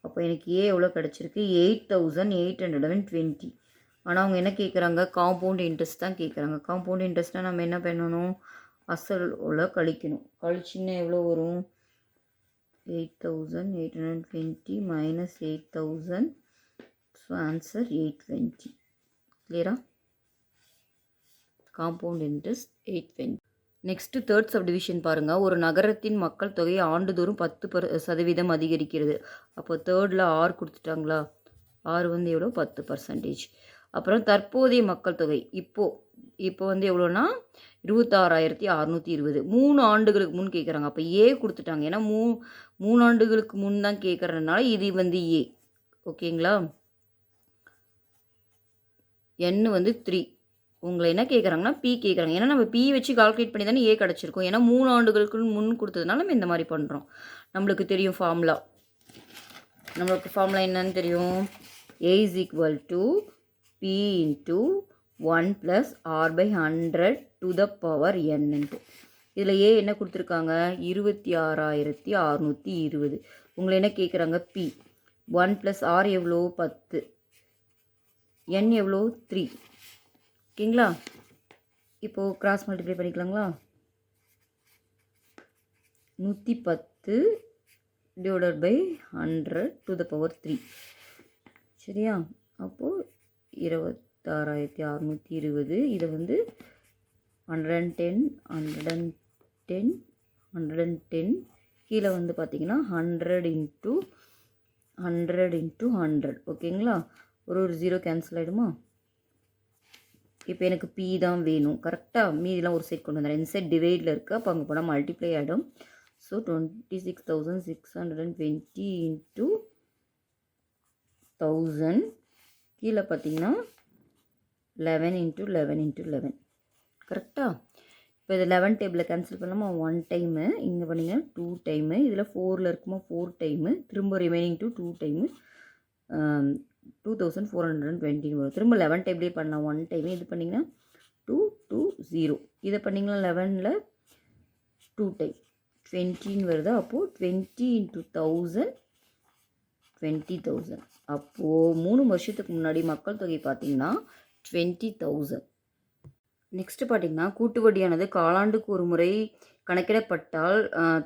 அப்போ எனக்கு ஏ எவ்வளோ கிடச்சிருக்கு? 8820. ஆனால் அவங்க என்ன கேட்குறாங்க? காம்பவுண்ட் இன்ட்ரெஸ்ட் தான் கேட்குறாங்க. காம்பவுண்ட் இன்ட்ரெஸ்ட்டாக நம்ம என்ன பண்ணணும்? அசலோட கழிக்கணும். கழிச்சிங்கன்னா எவ்வளோ வரும்? 8820 minus 8000. So answer 820. கிளியரா? Compound interest 820. Next third subdivision பாருங்கள். ஒரு நகரத்தின் மக்கள் தொகை ஆண்டுதோறும் 10% அதிகரிக்கிறது. அப்போ தேர்டில் 6 கொடுத்துட்டாங்களா? 6 வந்து எவ்வளோ? 10%. அப்புறம் தற்போதைய மக்கள் தொகை இப்போ வந்து எவ்வளோனா 26,620. 3 ஆண்டுகளுக்கு முன் கேட்குறாங்க. அப்போ ஏ கொடுத்துட்டாங்க. ஏன்னா 3 ஆண்டுகளுக்கு முன் தான் கேட்குறதுனால இது வந்து ஏ. ஓகேங்களா? n வந்து 3. உங்களை என்ன கேட்குறாங்கன்னா பி கேட்குறாங்க. ஏன்னா நம்ம பி வச்சு கால்குலேட் பண்ணி தானே ஏ கிடச்சிருக்கோம். ஏன்னா 3 ஆண்டுகளுக்கு முன் கொடுத்ததுனால நம்ம இந்த மாதிரி பண்ணுறோம். நம்மளுக்கு தெரியும் ஃபார்முலா. நம்மளுக்கு ஃபார்முலா என்னன்னு தெரியும்? A is equal to P into 1 plus R by 100 to the power n into. இதில் ஏ என்ன கொடுத்துருக்காங்க? 26,620. உங்களை என்ன கேட்குறாங்க? P 1 plus R எவ்வளோ? 10. n எவ்வளோ? 3. ஓகேங்களா? இப்போது கிராஸ் மல்டிப்ளை பண்ணிக்கலாங்களா? 110 divided by 100 to the power 3. சரியா? அப்போது 26,620. இதை வந்து 110 கீழே வந்து பார்த்திங்கன்னா 100 into 100. ஓகேங்களா? ஒரு 0 கேன்சல் ஆகிடுமா? இப்போ எனக்கு பி தான் வேணும். கரெக்டாக? மீதிலாம் ஒரு சைட் கொண்டு வந்துடுறேன். இந்த சைட் டிவைடில் இருக்குது. அப்போ அங்கே போனால் மல்டிப்ளை ஆகிடும். So 26,620 into 1000. கீழே பார்த்தீங்கன்னா 11 into 11 into 11. கரெக்டாக? இப்போ இது 11 டேபிளில் கேன்சல் பண்ணலாமா? 1 டைமு. இங்கே பண்ணிங்கன்னா 2 டைமு. இதில் 4ல் இருக்குமா? 4 டைமு. திரும்ப ரிமைனிங் 2 டைமு 2420 வரும். திரும்ப 11 டேபிளே பண்ணலாம். 1 டைமு. இது பண்ணிங்கன்னா 2 2 0. இதை பண்ணிங்கன்னா 11ல் 2 டைம் 20 வருது. அப்போது 20 into 1000 20,000. அப்போது 3 வருஷத்துக்கு முன்னாடி மக்கள் தொகை பார்த்திங்கன்னா 20,000. நெக்ஸ்ட்டு பார்த்திங்கன்னா கூட்டு வட்டியானது காலாண்டுக்கு ஒரு முறை கணக்கிடப்பட்டால்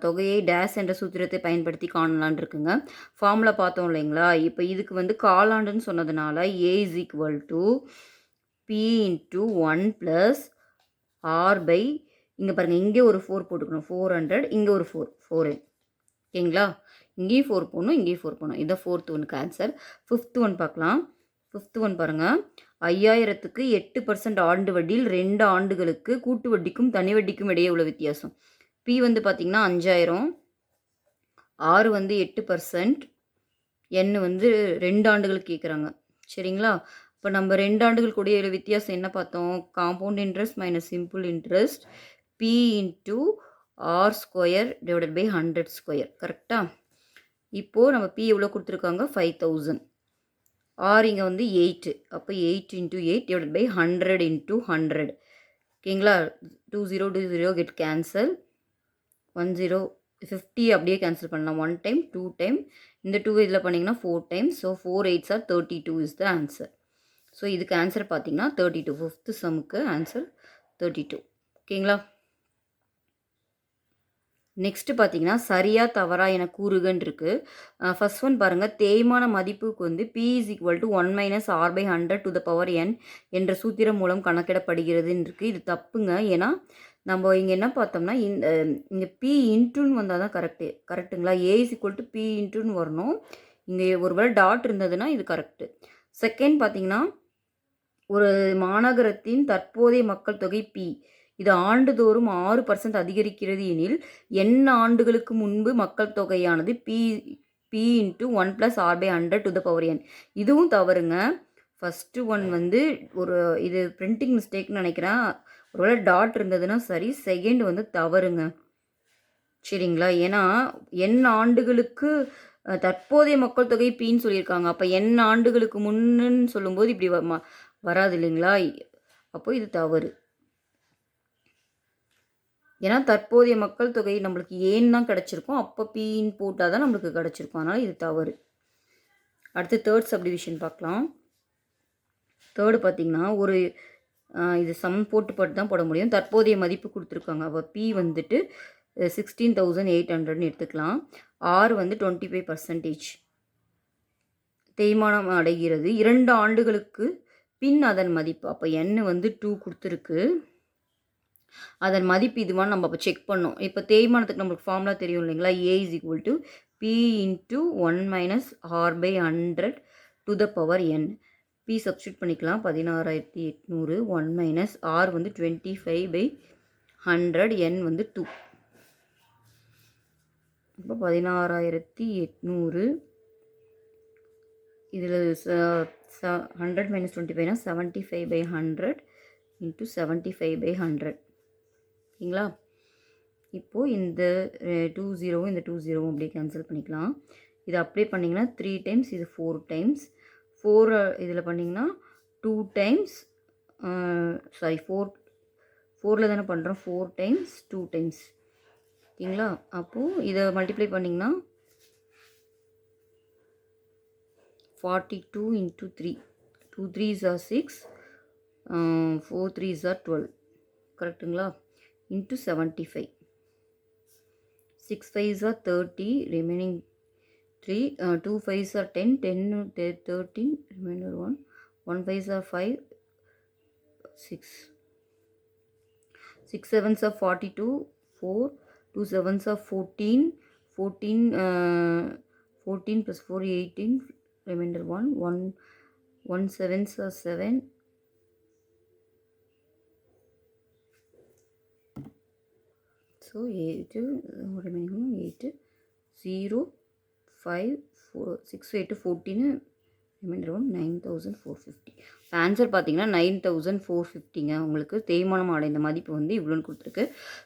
தொகையை டேஸ் என்ற சூத்திரத்தை பயன்படுத்தி காணலான் இருக்குங்க. ஃபார்முலா பார்த்தோம் இல்லைங்களா? இப்போ இதுக்கு வந்து காலாண்டுன்னு சொன்னதுனால A is equal to P into 1 plus R by, இங்கே பாருங்கள், இங்கே ஒரு 4 போட்டுக்கணும். 400. இங்கே ஒரு 4 ஓகேங்களா? இங்கேயும் 4 போடணும், இங்கேயும் 4 போடணும். இதை 4th ஒனுக்கு ஆன்சர். 5th ஒன் பார்க்கலாம். 5th ஒன் பாருங்கள். 5000க்கு 8% ஆண்டு வட்டியில் 2 ஆண்டுகளுக்கு கூட்டு வட்டிக்கும் தனி வட்டிக்கும் இடையே உள்ள வித்தியாசம். பி வந்து பார்த்திங்கன்னா 5000, ஆறு வந்து 8%, என் வந்து 2 ஆண்டுகளுக்கு கேட்குறாங்க. சரிங்களா? இப்போ நம்ம 2 ஆண்டுகளுக்கு உடைய வித்தியாசம் என்ன பார்த்தோம்? Compound interest minus simple interest. P into R square divided by 100 square. கரெக்டாக? இப்போது நம்ம பி எவ்வளோ கொடுத்துருக்காங்க? 5000. ஆர் இங்கே வந்து 8. அப்போ 8 into 8 டிவைடட் பை 100 into 100. ஓகேங்களா? 20 கெட் கேன்சல். 10 50 அப்படியே கேன்சல் பண்ணலாம். 1 டைம் 2 டைம். இந்த 2 இதில் பண்ணிங்கன்னா 4 time. So 4 8s are 32 is the answer. So இதுக்கு ஆன்சர் பார்த்தீங்கன்னா 32. 5th சம்முக்கு answer 32. ஓகேங்களா? நெக்ஸ்ட்டு பார்த்தீங்கன்னா சரியா தவறா என கூறுகன்னு இருக்குது. ஃபஸ்ட் ஒன் பாருங்கள். தேய்மான மதிப்புக்கு வந்து P is equal to 1 minus R by 100 to the power N என்ற சூத்திரம் மூலம் கணக்கிடப்படுகிறதுன்னு இருக்குது. இது தப்புங்க. ஏன்னா நம்ம இங்கே என்ன பார்த்தோம்னா இங்கே பி இன்ட்டுன்னு வந்தால் தான் கரெக்டுங்களா? ஏ இஸ் ஈக்குவல் டு பி இன்ட்டுன்னு வரணும். இங்கே ஒரு வேளை டாட் இருந்ததுன்னா இது கரெக்டு. செகண்ட் பார்த்தீங்கன்னா ஒரு மாநகரத்தின் தற்போதைய மக்கள் தொகை பி. இது ஆண்டுதோறும் 6% அதிகரிக்கிறது எனில் என் ஆண்டுகளுக்கு முன்பு மக்கள் தொகையானது P into 1+r/100 to the power n. இதுவும் தவறுங்க. ஃபஸ்ட்டு ஒன் வந்து ஒரு இது பிரிண்டிங் மிஸ்டேக்னு நினைக்கிறேன். ஒருவேளை டாட் இருந்ததுன்னா சரி. செகண்ட் வந்து தவறுங்க. சரிங்களா? ஏன்னா என் ஆண்டுகளுக்கு தற்போதைய மக்கள் தொகை பின்னு சொல்லியிருக்காங்க. அப்போ என் ஆண்டுகளுக்கு முன்னுன்னு சொல்லும்போது இப்படி வராது இல்லைங்களா? அப்போ இது தவறு. ஏன்னா தற்போதைய மக்கள் தொகை நம்மளுக்கு ஏன்னு தான் கிடச்சிருக்கும். அப்போ பின்னு போட்டால் தான் நம்மளுக்கு கிடச்சிருக்கும். அதனால் இது தவறு. அடுத்து தேர்ட் சப்டிவிஷன் பார்க்கலாம். தேர்டு பார்த்திங்கன்னா ஒரு இது சம் போட்டு தான் போட முடியும். தற்போதைய மதிப்பு கொடுத்துருக்காங்க. அப்போ பி வந்துட்டு 16,800ன்னு எடுத்துக்கலாம். ஆர் வந்து 25% தேய்மானம் அடைகிறது 2 ஆண்டுகளுக்கு பின் அதன் மதிப்பு. அப்போ n வந்து 2 கொடுத்துருக்கு. அதன் மதிப்பு இதுவான்னு நம்ம அப்போ செக் பண்ணோம். இப்போ தேய்மானத்துக்கு நம்மளுக்கு ஃபார்முலா தெரியும் இல்லைங்களா? A = P × 1 - R/100 to the power n. P substitute பண்ணிக்கலாம். 16,800 1 - R வந்து 25/100 n வந்து 2. இப்போ 16,800 இதில் 100 - 25னா 75/100 × 75/100. ஓகேங்களா? இப்போது இந்த 20 இந்த 20 அப்படியே கேன்சல் பண்ணிக்கலாம். இதை அப்ளை பண்ணிங்கன்னா 3 டைம்ஸ், இது 4 டைம்ஸ். 4 இதில் பண்ணிங்கன்னா 2 டைம்ஸ், சாரி 4ல் தானே பண்ணுறோம். 4 டைம்ஸ் 2 டைம்ஸ். ஓகேங்களா? அப்போது இதை மல்டிப்ளை பண்ணிங்கன்னா 42 × 3. 2 3s are 6, 4 3s are 12. கரெக்டுங்களா? Into 75. 6 5s are 30, remaining 3. 2 5s are 10, 10 13, remainder 1. 1 5s are 5, 6. 6 7s are 42, 4. 2 7s are 14, 14 plus 4 18, remainder 1. 1 7s are 7. So 8 remaining 8, 0 5 4 6 8 14, remainder 1 9,450. Answer பார்த்தீங்கன்னா 9,450ங்க. உங்களுக்கு தேய்மானம் அடைந்த மதிப்பு வந்து இவ்வளோன்னு கொடுத்துருக்கு.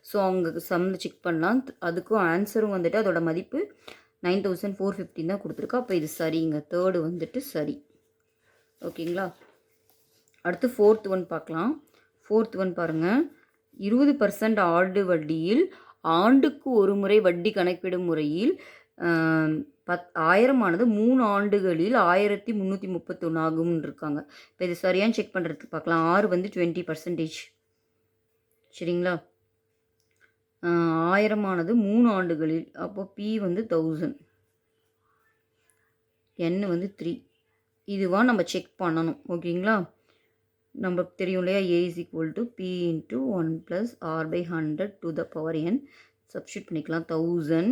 ஸோ அவங்க சம்மில் செக் பண்ணலாம். அதுக்கும் ஆன்சரும் வந்துட்டு அதோட மதிப்பு 9,450 தான் கொடுத்துருக்கு. அப்போ இது சரிங்க. தேர்டு வந்துட்டு சரி. ஓகேங்களா? அடுத்து ஃபோர்த் ஒன் பார்க்கலாம். ஃபோர்த் ஒன் பாருங்கள். 20% ஆண்டு வட்டியில் ஆண்டுக்கு ஒரு முறை வட்டி கணக்கிடும் முறையில் 1000 3 ஆண்டுகளில் 1331 ஆகும்னு இருக்காங்க. இப்போ இது சரியானு செக் பண்ணுறதுக்கு பார்க்கலாம். ஆர் வந்து 20%. சரிங்களா? 1000 3 ஆண்டுகளில், அப்போ பி வந்து 1000, n வந்து 3. இதுவாக நம்ம செக் பண்ணணும். ஓகேங்களா? நமக்கு தெரியும் இல்லையா? A = P × 1 + R/100 to the power n. Substitute பண்ணிக்கலாம். 1000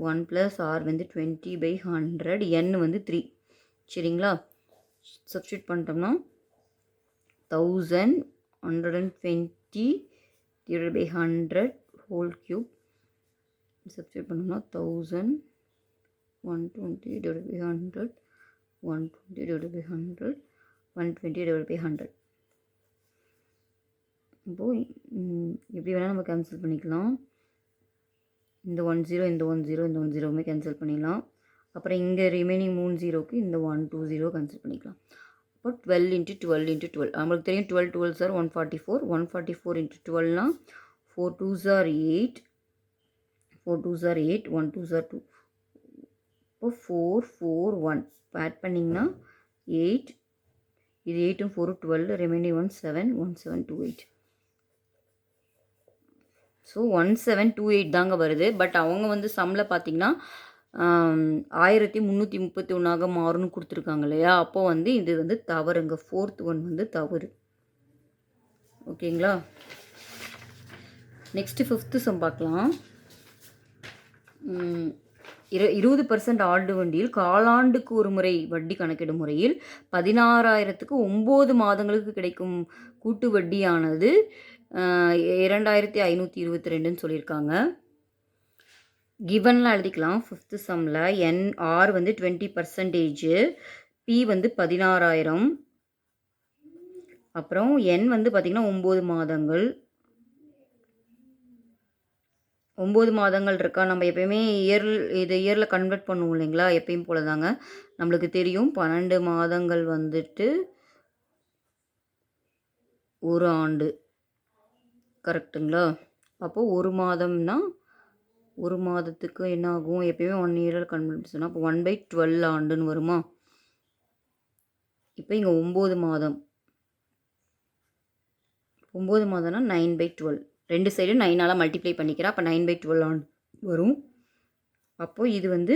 1 + R வந்து 20/100, n வந்து 3. சரிங்களா? சப்ஸ்டியூட் பண்ணிட்டோம்னா 1000 120/100 ஹோல் க்யூப். சப்ஸ்டியூட் பண்ணோம்னா 1000 120/100 120/100 120/100. இப்போது எப்படி வேணால் நம்ம கேன்சல் பண்ணிக்கலாம். இந்த 10 இந்த 10 இந்த 10மே கேன்சல் பண்ணிடலாம். அப்புறம் இங்கே ரிமைனிங் 3 0க்கு இந்த 120 கேன்சல் பண்ணிக்கலாம். அப்போ 12 × 12 × 12 நம்மளுக்கு தெரியும். 12 12s are 144. 144 × 12னா 4 2s are 8, 4 2s are 8, 1 2s are 2. இப்போ 4 4 1 இப்போ ஆட் பண்ணிங்கன்னா 8, இது 8 4 12, ரிமைனிங் 1 7 1728. ஸோ 1728 தாங்க வருது. பட் அவங்க வந்து சம்மில் பார்த்தீங்கன்னா 1331 மாறும்னு கொடுத்துருக்காங்க இல்லையா? அப்போ வந்து இது வந்து தவறுங்க. ஃபோர்த் ஒன் வந்து தவறு. ஓகேங்களா? நெக்ஸ்ட்டு ஃபிஃப்த்து சம் பார்க்கலாம். 20% ஆண்டு வண்டியில் காலாண்டுக்கு ஒரு முறை வட்டி கணக்கிடும் முறையில் 16,000க்கு 9 மாதங்களுக்கு கிடைக்கும் கூட்டு வட்டியானது 2522ன்னு சொல்லியிருக்காங்க. கிவன்லாம் எழுதிக்கலாம். 5th சம்மில் ஆர் வந்து 20%, பி வந்து 16,000, அப்புறம் என் வந்து பார்த்திங்கன்னா 9 மாதங்கள். 9 மாதங்கள் இருக்கா. நம்ம எப்பயுமே இயரில் கன்வெர்ட் பண்ணுவோம் இல்லைங்களா, எப்பயும் போல தாங்க. நம்மளுக்கு தெரியும் 12 மாதங்கள் வந்துட்டு ஒரு ஆண்டு, கரெக்டுங்களா? அப்போது ஒரு மாதம்னா ஒரு மாதத்துக்கு என்ன ஆகும், எப்பயுமே 1 இயரில் கன்வெர்ட் சொன்னால் அப்போ 1/12 ஆண்டுன்னு வருமா. இப்போ இங்கே 9 மாதம், 9 மாதம்னா 9/12, ரெண்டு சைடும் 9ஆல் மல்டிப்ளை பண்ணிக்கிறேன். அப்போ 9/12 ஆண்டு வரும். அப்போது இது வந்து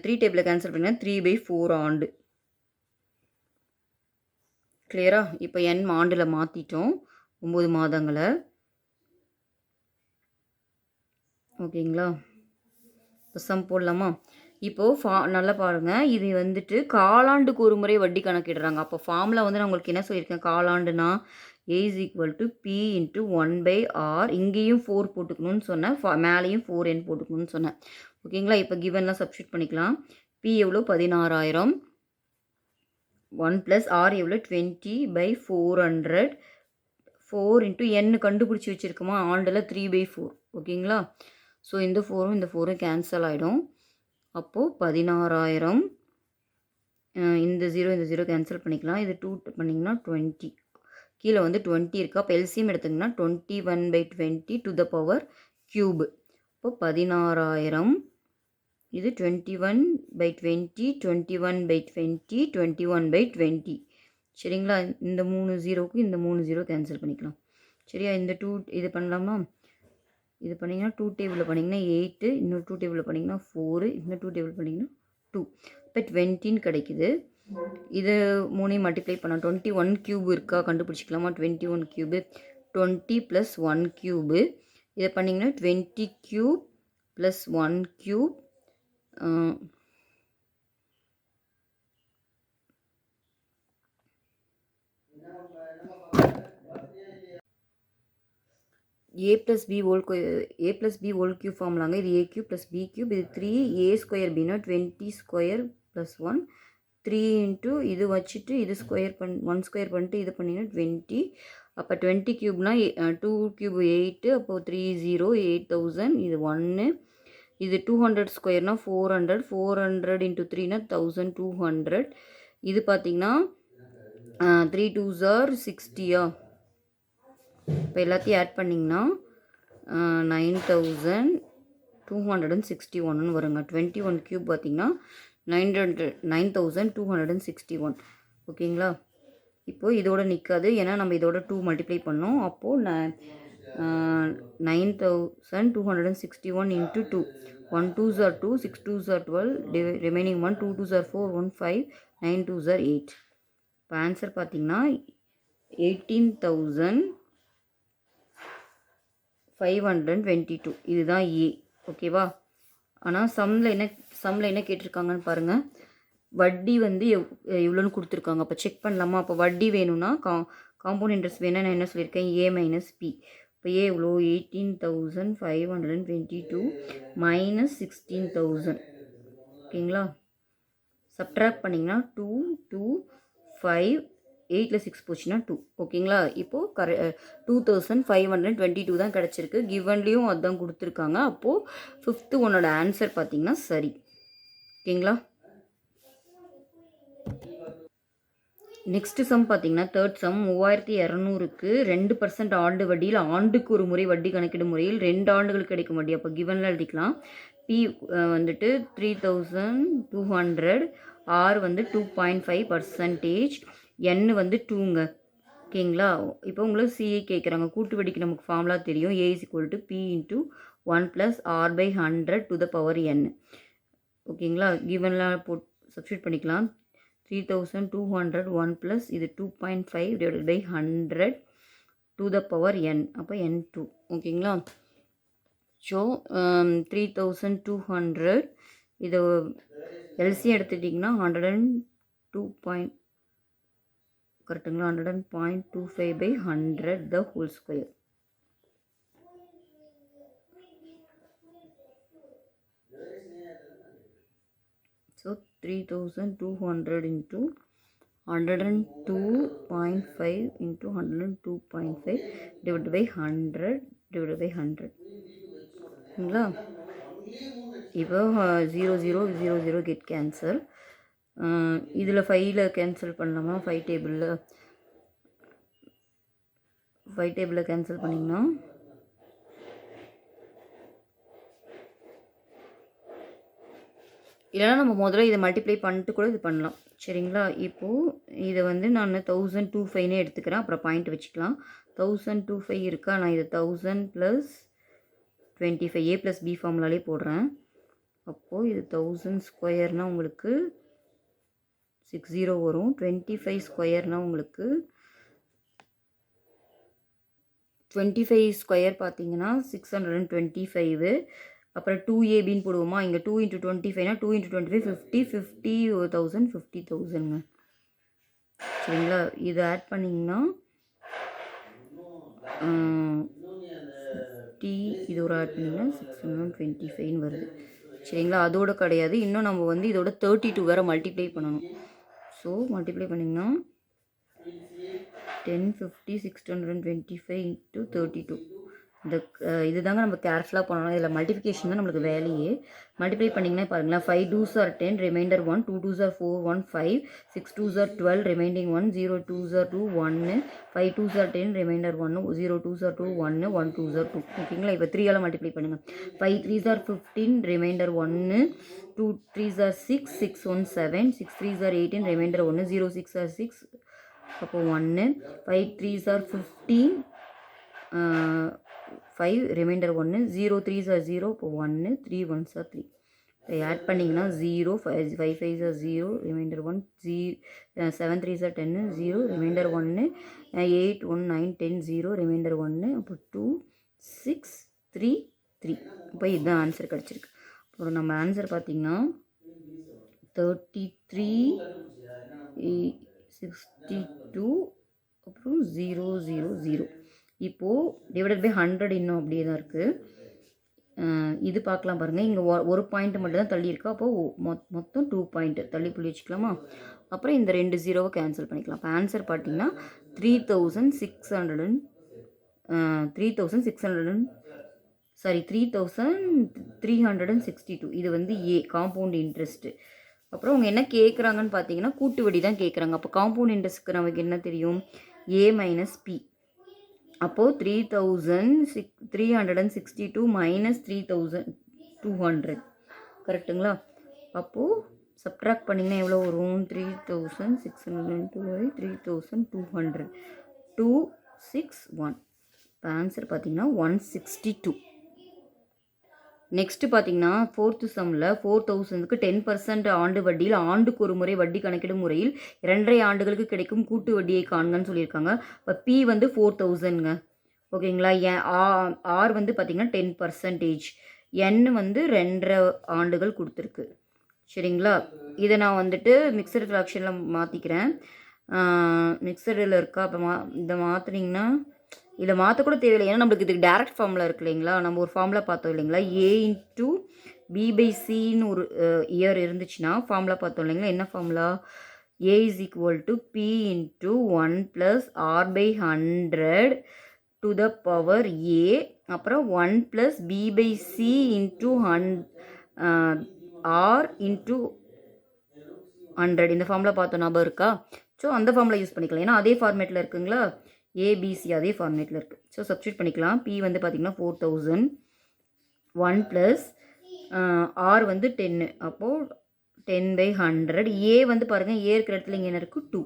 3 டேபிளில் கேன்சல் பண்ணிங்கன்னா 3/4 ஆண்டு. கிளியரா? இப்போ என் ஆண்டில் மாற்றிட்டோம் 9 மாதங்களை. ஓகேங்களா? இப்போ சம் போடலாமா? இப்போது நல்லா பாருங்கள், இது வந்துட்டு காலாண்டுக்கு ஒரு முறை வட்டி கணக்கிடுறாங்க. அப்போ ஃபார்முலா வந்து நான் உங்களுக்கு என்ன சொல்லியிருக்கேன், காலாண்டுனா A is equal to P into 1/R. இங்கேயும் 4 போட்டுக்கணும்னு சொன்னேன், மேலேயும் 4n போட்டுக்கணும்னு சொன்னேன். ஓகேங்களா? இப்போ கிவன்லாம் சப்ஸ்டியூட் பண்ணிக்கலாம். P எவ்வளோ 16,000, 1 + R எவ்வளோ 20/400, 4 into n கண்டுபிடிச்சி வச்சுருக்கோமா ஆண்டில் 3/4. ஓகேங்களா? ஸோ இந்த 4ம் இந்த 4ம் கேன்சல் ஆகிடும். அப்போது 16,000, இந்த 0 கேன்சல் பண்ணிக்கலாம். இது 2 பண்ணிங்கன்னா 20, கீழே வந்து 20 இருக்கா. அப்போ எல்சிஎம் எடுத்திங்கன்னா 21/20 to the power cube. இப்போ 16,000, இது 21/20, 21/20, 21/20. சரிங்களா? இந்த 3 0க்கு இந்த 3 0 கேன்சல் பண்ணிக்கலாம். சரியா? இந்த 2 இது பண்ணலாமா? இது பண்ணிங்கன்னா 2 டேபிளில் பண்ணிங்கன்னா 8, இன்னொரு 2 டேபிளில் பண்ணிங்கன்னா 4, இன்னும் 2 டேபிள் பண்ணிங்கன்னா 2. இப்போ 20 கிடைக்குது. இது 3ஐயும் மல்டிப்ளை பண்ண 21 கியூப் இருக்கா கண்டுபிடிச்சிக்கலாமா? 21 கியூபு 20 + 1 கியூபு. இதை பண்ணிங்கன்னா 20 cube + 1 cube, a + b whole cube ஃபார்முலாங்க. இது a கியூப் + b கியூப், இது 3a² bனா 20² + 1, 3 into இது வச்சுட்டு இது ஸ்கொயர் 1 ஸ்கொயர் பண்ணிட்டு இது பண்ணிங்கன்னா 20. அப்போ 20 கியூப்னா 2 கியூப் 8, அப்போது 30, 8000, இது 1. இது 200 ஸ்கொயர்னா 400, 400 into 3னா 1200. இது பார்த்திங்கன்னா 3 2s are 60. இப்போ எல்லாத்தையும் ஆட் பண்ணிங்கன்னா 9261 வருங்க. 21 கியூப் பார்த்திங்கன்னா 9261. ஓகேங்களா? இப்போது இதோட நிற்காது, ஏன்னா நம்ம இதோட 2 மல்டிப்ளை பண்ணோம். அப்போது 9261 into 2, 1 2s are 2, 6 2s are 12, remaining 1, 2 2s are 4, 1 5, 9 2s are 8. இப்போ ஆன்சர் பார்த்திங்கன்னா 18,522. இதுதான் ஏ. ஓகேவா? ஆனால் சம்மில் என்ன கேட்டிருக்காங்கன்னு பாருங்கள். வட்டி வந்து எவ்வளோன்னு கொடுத்துருக்காங்க. அப்போ செக் பண்ணலாமா? அப்போ வட்டி வேணும்னா காம்பவுண்ட் இன்ட்ரெஸ்ட் வேணும்னா நான் என்ன சொல்லியிருக்கேன், A - P. இப்போ ஏ எவ்வளோ 18,522 - 16,000. ஓகேங்களா? சப்ட்ராக்ட் பண்ணிங்கன்னா 2 2 5, 8ல் 6 போச்சுன்னா 2. ஓகேங்களா? இப்போது 2522 தான் கிடச்சிருக்கு. கிவன்லேயும் அதுதான் கொடுத்துருக்காங்க. அப்போது 5th ஒன்னோட ஆன்சர் பார்த்திங்கன்னா சரி. ஓகேங்களா? நெக்ஸ்ட் சம் பார்த்திங்கன்னா 3rd சம் 3200க்கு 2% ஆண்டு வட்டியில் ஆண்டுக்கு ஒரு முறை வட்டி கணக்கிடும் முறையில் 2 ஆண்டுகளுக்கு கிடைக்கும் வட்டி. அப்போ கிவனில் எழுதிக்கலாம். பி வந்துட்டு 3200, ஆர் வந்து 2.5%, என் வந்து 2ங்க. ஓகேங்களா? இப்போ உங்களுக்கு சிஏ கேட்குறாங்க. கூட்டு வட்டிக்கு நமக்கு ஃபார்முலா தெரியும். A = P × 1 + R/100 to the power n. ஓகேங்களா? கிவன்லாம் சப்ஸ்டியூட் பண்ணிக்கலாம். 3200, 1 + இது 2.5 / 100 to the power n. அப்போ n2. ஓகேங்களா? ஸோ 3200 இதை எல்சி எடுத்துட்டிங்கன்னா 102. கரெக்டுங்களா? 100.25/100 the whole square. So 3200 into 102.5 into 102.5 divided by 100 divided by 100. சரிங்களா? இப்போ 0 get cancel. இதில் 5ல் கேன்சல் பண்ணலாமா? 5 டேபிளில் கேன்சல் பண்ணிங்கன்னா இல்லைனா நம்ம முதல்ல இதை மல்டிப்ளை பண்ணிட்டு கூட இது பண்ணலாம். சரிங்களா? இப்போது இதை வந்து நான் 1025 எடுத்துக்கிறேன். அப்புறம் பாயிண்ட் வச்சுக்கலாம். 1025 இருக்கா? நான் இதை 1000 + 25 a + b ஃபார்முலாலே போடுறேன். அப்போது இது 1000 ஸ்கொயர்னால் உங்களுக்கு 60 வரும். 25 ஸ்கொயர்னால் உங்களுக்கு 25 ஸ்கொயர் பார்த்தீங்கன்னா 625. அப்புறம் 2ab போடுவோமா? இங்கே 2 × 25னா 2 × 25 50 50,000 50,000ங்க. சரிங்களா? இது ஆட் பண்ணிங்கன்னா இது ஒரு ஆட் பண்ணிங்கன்னா 625 வருது. சரிங்களா? அதோடு கிடையாது, இன்னும் நம்ம வந்து இதோட 32 வேறு மல்டிப்ளை பண்ணணும். ஸோ மல்டிப்ளை பண்ணிங்கன்னா 1050 625 into 32. இந்த இதுதாங்க நம்ம கேர்ஃபுல்லாக பண்ணணும். இதில் மல்டிப்ளிகேஷன் தான் நம்மளுக்கு வேலையே. மல்டிப்ளை பண்ணிங்கன்னா பாருங்களேன், 5 2s are 10 reminder 1, 2 2s are 4 1 5, 6 2s are 12 reminding 1, 0 2s are 2 1, 5 2s are 10 reminder 1, 0 2s are 2 1, 1 2s are 2. ஓகேங்களா? இப்போ 3ஆல் மல்டிப்ளை பண்ணுங்கள். 5 3s are 15 reminder 1, 2 3s are 6 6 1 7, 6 3s are 18 reminder 1, 0 6 are 6 அப்போ 1, 5 3s are 15 5 reminder 1, 0 3s are 0 இப்போ 1, 3 1s are 3. இதை add பண்ணிங்கன்னா 0 5 5s are 0 reminder 1, 7 3s are 10 0 reminder 1, 8 1 9 10 0 reminder 1, அப்போ 2 6 3 3. இப்போ இதுதான் ஆன்சர் கிடச்சிருக்கு. அப்புறம் நம்ம ஆன்சர் பார்த்திங்கன்னா 33 62 அப்புறம் 0 0 0. இப்போது டிவைடட் பை 100 இன்னும் அப்படியே தான் இருக்குது. இது பார்க்கலாம் பாருங்கள், இங்கே ஒரு பாயிண்ட் மட்டும் தான் தள்ளி இருக்கா. அப்போது மொத்தம் 2 பாயிண்ட் தள்ளி புள்ளி வச்சுக்கலாமா? அப்புறம் இந்த 2 0வை கேன்சல் பண்ணிக்கலாம். இப்போ ஆன்சர் பார்த்தீங்கன்னா 3362. இது வந்து ஏ காம்பவுண்ட் இன்ட்ரெஸ்ட்டு. அப்புறம் அவங்க என்ன கேட்குறாங்கன்னு பார்த்தீங்கன்னா கூட்டு வட்டி தான் கேட்குறாங்க. அப்போ காம்பவுண்ட் இன்ட்ரெஸ்ட்டுக்கு நமக்கு என்ன தெரியும்? a minus P. அப்போது 3362 மைனஸ் 3200 கரெக்டுங்களா? அப்போது சப்ட்ராக்ட் பண்ணிங்கன்னா எவ்வளோ வரும்? 3602 3200 261. இப்போ ஆன்சர் பார்த்தீங்கன்னா 162. நெக்ஸ்ட்டு பார்த்தீங்கன்னா 4th சம்மில் 4000க்கு 10% ஆண்டு வட்டியில் ஆண்டுக்கு ஒரு முறை வட்டி கணக்கிடும் முறையில் 2.5 ஆண்டுகளுக்கு கிடைக்கும் கூட்டு வட்டியை காண்கன்னு சொல்லியிருக்காங்க. இப்போ பி வந்து 4000ங்க. ஓகேங்களா? ஆர் வந்து பார்த்திங்கன்னா 10%, என் வந்து 2.5 ஆண்டுகள் கொடுத்துருக்கு. சரிங்களா? இதை நான் வந்துட்டு மிக்சடு ஃப்ராக்ஷனில் மாற்றிக்கிறேன். மிக்சடில் இருக்கா? அப்போ இதை மாற்றினீங்கன்னா இதை மாற்றக்கூட தேவையில்லை, ஏன்னா நம்மளுக்கு இதுக்கு டேரக்ட் ஃபார்முலா இருக்குது இல்லைங்களா? நம்ம ஒரு ஃபார்முலா பார்த்தோம் இல்லைங்களா? a × b/cன்னு ஒரு இயர் இருந்துச்சுன்னா ஃபார்முலா பார்த்தோம் இல்லைங்களா? என்ன formula? a = p × 1 + r/100 to the power a, அப்புறம் 1 + b/c × r × 100. இந்த ஃபார்முலா பார்த்தோம், ஞாபகம் இருக்கா? ஸோ அந்த ஃபார்முலா யூஸ் பண்ணிக்கலாம், ஏன்னா அதே ஃபார்மேட்டில் இருக்குங்களா? ஏபிசி அதே ஃபார்மேட்டில் இருக்குது. ஸோ சப்ஸ்டியூட் பண்ணிக்கலாம். பி வந்து பார்த்திங்கன்னா 4000, 1 + ஆர் வந்து 10, அப்போது 10/100. ஏ வந்து பாருங்கள், ஏ இருக்கிற இடத்துல இங்கே என்ன இருக்குது? 2.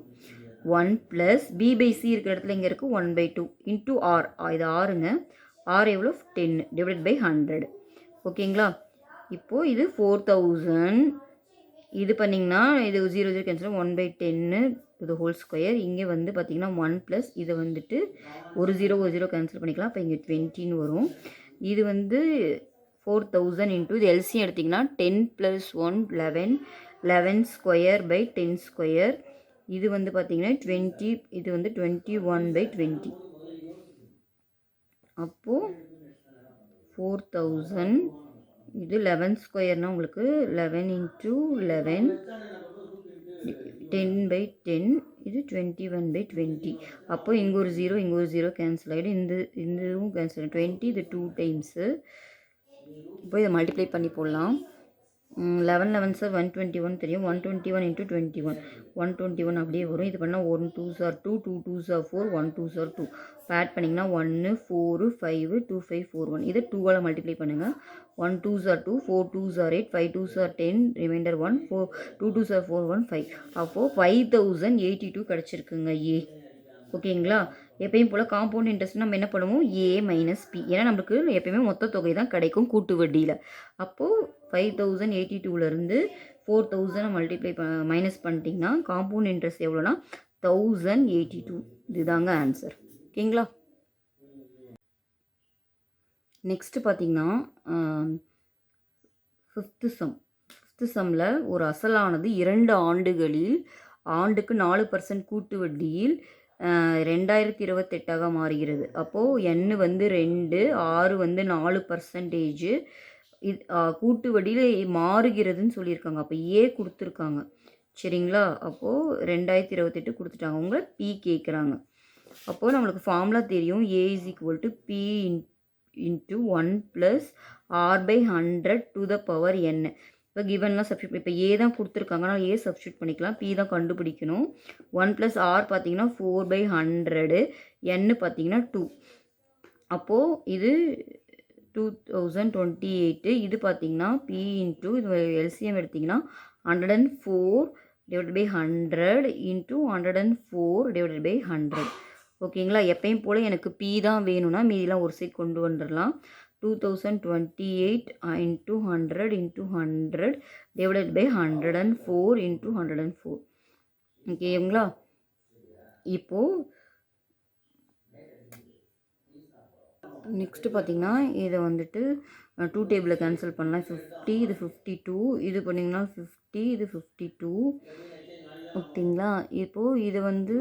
1 + b/c இருக்கிற இடத்துல இங்கே இருக்குது 1/2 இன்ட்டு ஆர். இது ஆறுங்க. ஆர் எவ்வளோ? 10 டிவைட் பை 100. ஓகேங்களா? இப்போது இது 4000. இது பண்ணிங்கன்னா இது 0 0 cancel 1/10 to the whole square. இங்கே வந்து பார்த்திங்கன்னா 1 + இதை வந்துட்டு ஒரு 0 கேன்சல் பண்ணிக்கலாம். அப்போ இங்கே 20ன்னு வரும். இது வந்து 4000 இன்ட்டு இது எல்சியம் எடுத்திங்கன்னா 10 + 1 11 11 ஸ்கொயர் பை 10 ஸ்கொயர். இது வந்து பார்த்தீங்கன்னா 20, இது வந்து 21/20. அப்போது 4000, இது 11 ஸ்கொயர்னால் உங்களுக்கு 11 × 11, 10/10, இது 21/20. அப்போ இங்கே ஒரு 0 இங்கே ஒரு 0 கேன்சல் ஆகிடும். இதுவும் கேன்சல் ஆகிடும். 20 இது 2 டைம்ஸு. இப்போ இதை மல்டிப்ளை பண்ணி போடலாம். 11 11 சார் 121 தெரியும். 121 × 21 121 அப்படியே வரும். இது பண்ணால் 1 2s are 2, 2 2s are 4, 1 2s are 2. Add பண்ணிங்கன்னா 1 4 5 2 5 4 1. இதை 2ஆல் மல்டிப்ளை பண்ணுங்கள். 1 2s are 2, 4 2s are 8, 5 2s are 10, reminder 1, 2 2s are 4 1 5. அப்போது 5082 கிடச்சிருக்குங்க ஏ. ஓகேங்களா? எப்பயும் போல் காம்பவுண்ட் இன்ட்ரெஸ்ட் நம்ம என்ன பண்ணுவோம், ஏ மைனஸ் பி. ஏன்னா நம்மளுக்கு எப்பயுமே மொத்த தொகை தான் கிடைக்கும் கூட்டு வட்டியில். அப்போது 5082லேருந்து 4000 மல்டிப்ளை மைனஸ் பண்ணிட்டீங்கன்னா காம்பவுண்ட் இன்ட்ரெஸ்ட் எவ்வளோனா 1082. இதுதாங்க ஆன்சர். ஓகேங்களா? நெக்ஸ்ட்டு பார்த்தீங்கன்னா 5th சம். 5th சம்மில் ஒரு அசலானது 2 ஆண்டுகளில் ஆண்டுக்கு 4% கூட்டு வட்டியில் 2028 மாறுகிறது. அப்போது n வந்து 2, R வந்து 4%, கூட்டு வட்டியில் மாறுகிறதுன்னு சொல்லியிருக்காங்க. அப்போ ஏ கொடுத்துருக்காங்க. சரிங்களா? அப்போது 2028 கொடுத்துட்டாங்க. உங்களை பி கேட்குறாங்க. அப்போது நம்மளுக்கு ஃபார்முலா தெரியும். A = P × 1 + R/100 n. இப்போ கிவன்லாம் சப்ஸ்டியூட், இப்போ ஏ தான் கொடுத்துருக்காங்க, ஆனால் ஏ சப்ஸ்டியூட் பண்ணிக்கலாம். பி தான் கண்டுபிடிக்கணும். 1 + R பார்த்தீங்கன்னா 4/100, n பார்த்தீங்கன்னா 2. அப்போது இது 2028. இது பார்த்தீங்கன்னா பி இன்ட்டு இது எல்சிஎம் எடுத்திங்கன்னா 104/100 × 104/100. ஓகேங்களா? எப்பயும் போல் எனக்கு பி தான் வேணும்னா மீதிலாம் ஒரு சைட் கொண்டு வந்துடலாம். 2028 × 100 × 100 /104 × 104. ஓகேங்களா? இப்போது நெக்ஸ்ட்டு பார்த்தீங்கன்னா இதை வந்துட்டு 2 டேபிளில் கேன்சல் பண்ணலாம். 50 இது 52, இது பண்ணிங்கன்னா 50 இது 52. ஓகேங்களா? இப்போது இது வந்து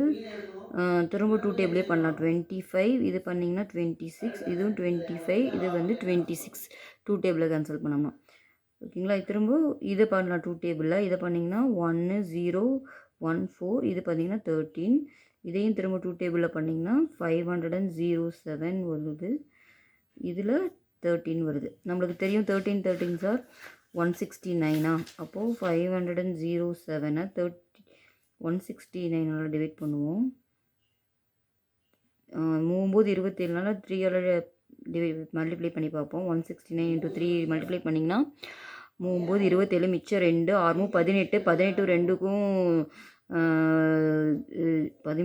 திரும்ப 2 டேபிளே பண்ணலாம். 25 இது பண்ணிங்கன்னா 26, இதுவும் 25, இது வந்து 26. 2 டேபிளில் கேன்சல் பண்ணோம்னா. ஓகேங்களா? திரும்ப இதை பண்ணலாம் 2 டேபிளில். இதை பண்ணிங்கன்னா 1 0 1 4, இது பண்ணிங்கன்னா 13. இதையும் திரும்ப 2 டேபிளில் பண்ணிங்கன்னா 507 வருது. இதில் 13 வருது. நம்மளுக்கு தெரியும் 13 13 சார் 169. அப்போது 507 169 டிவைட் பண்ணுவோம். 9 27 3ஆல் மல்டிப்ளை பண்ணி பார்ப்போம். 169 × 3 மல்டிப்ளை பண்ணிங்கன்னா 9 27 மிச்சம் 2, 6 18, 18 2க்கும் 6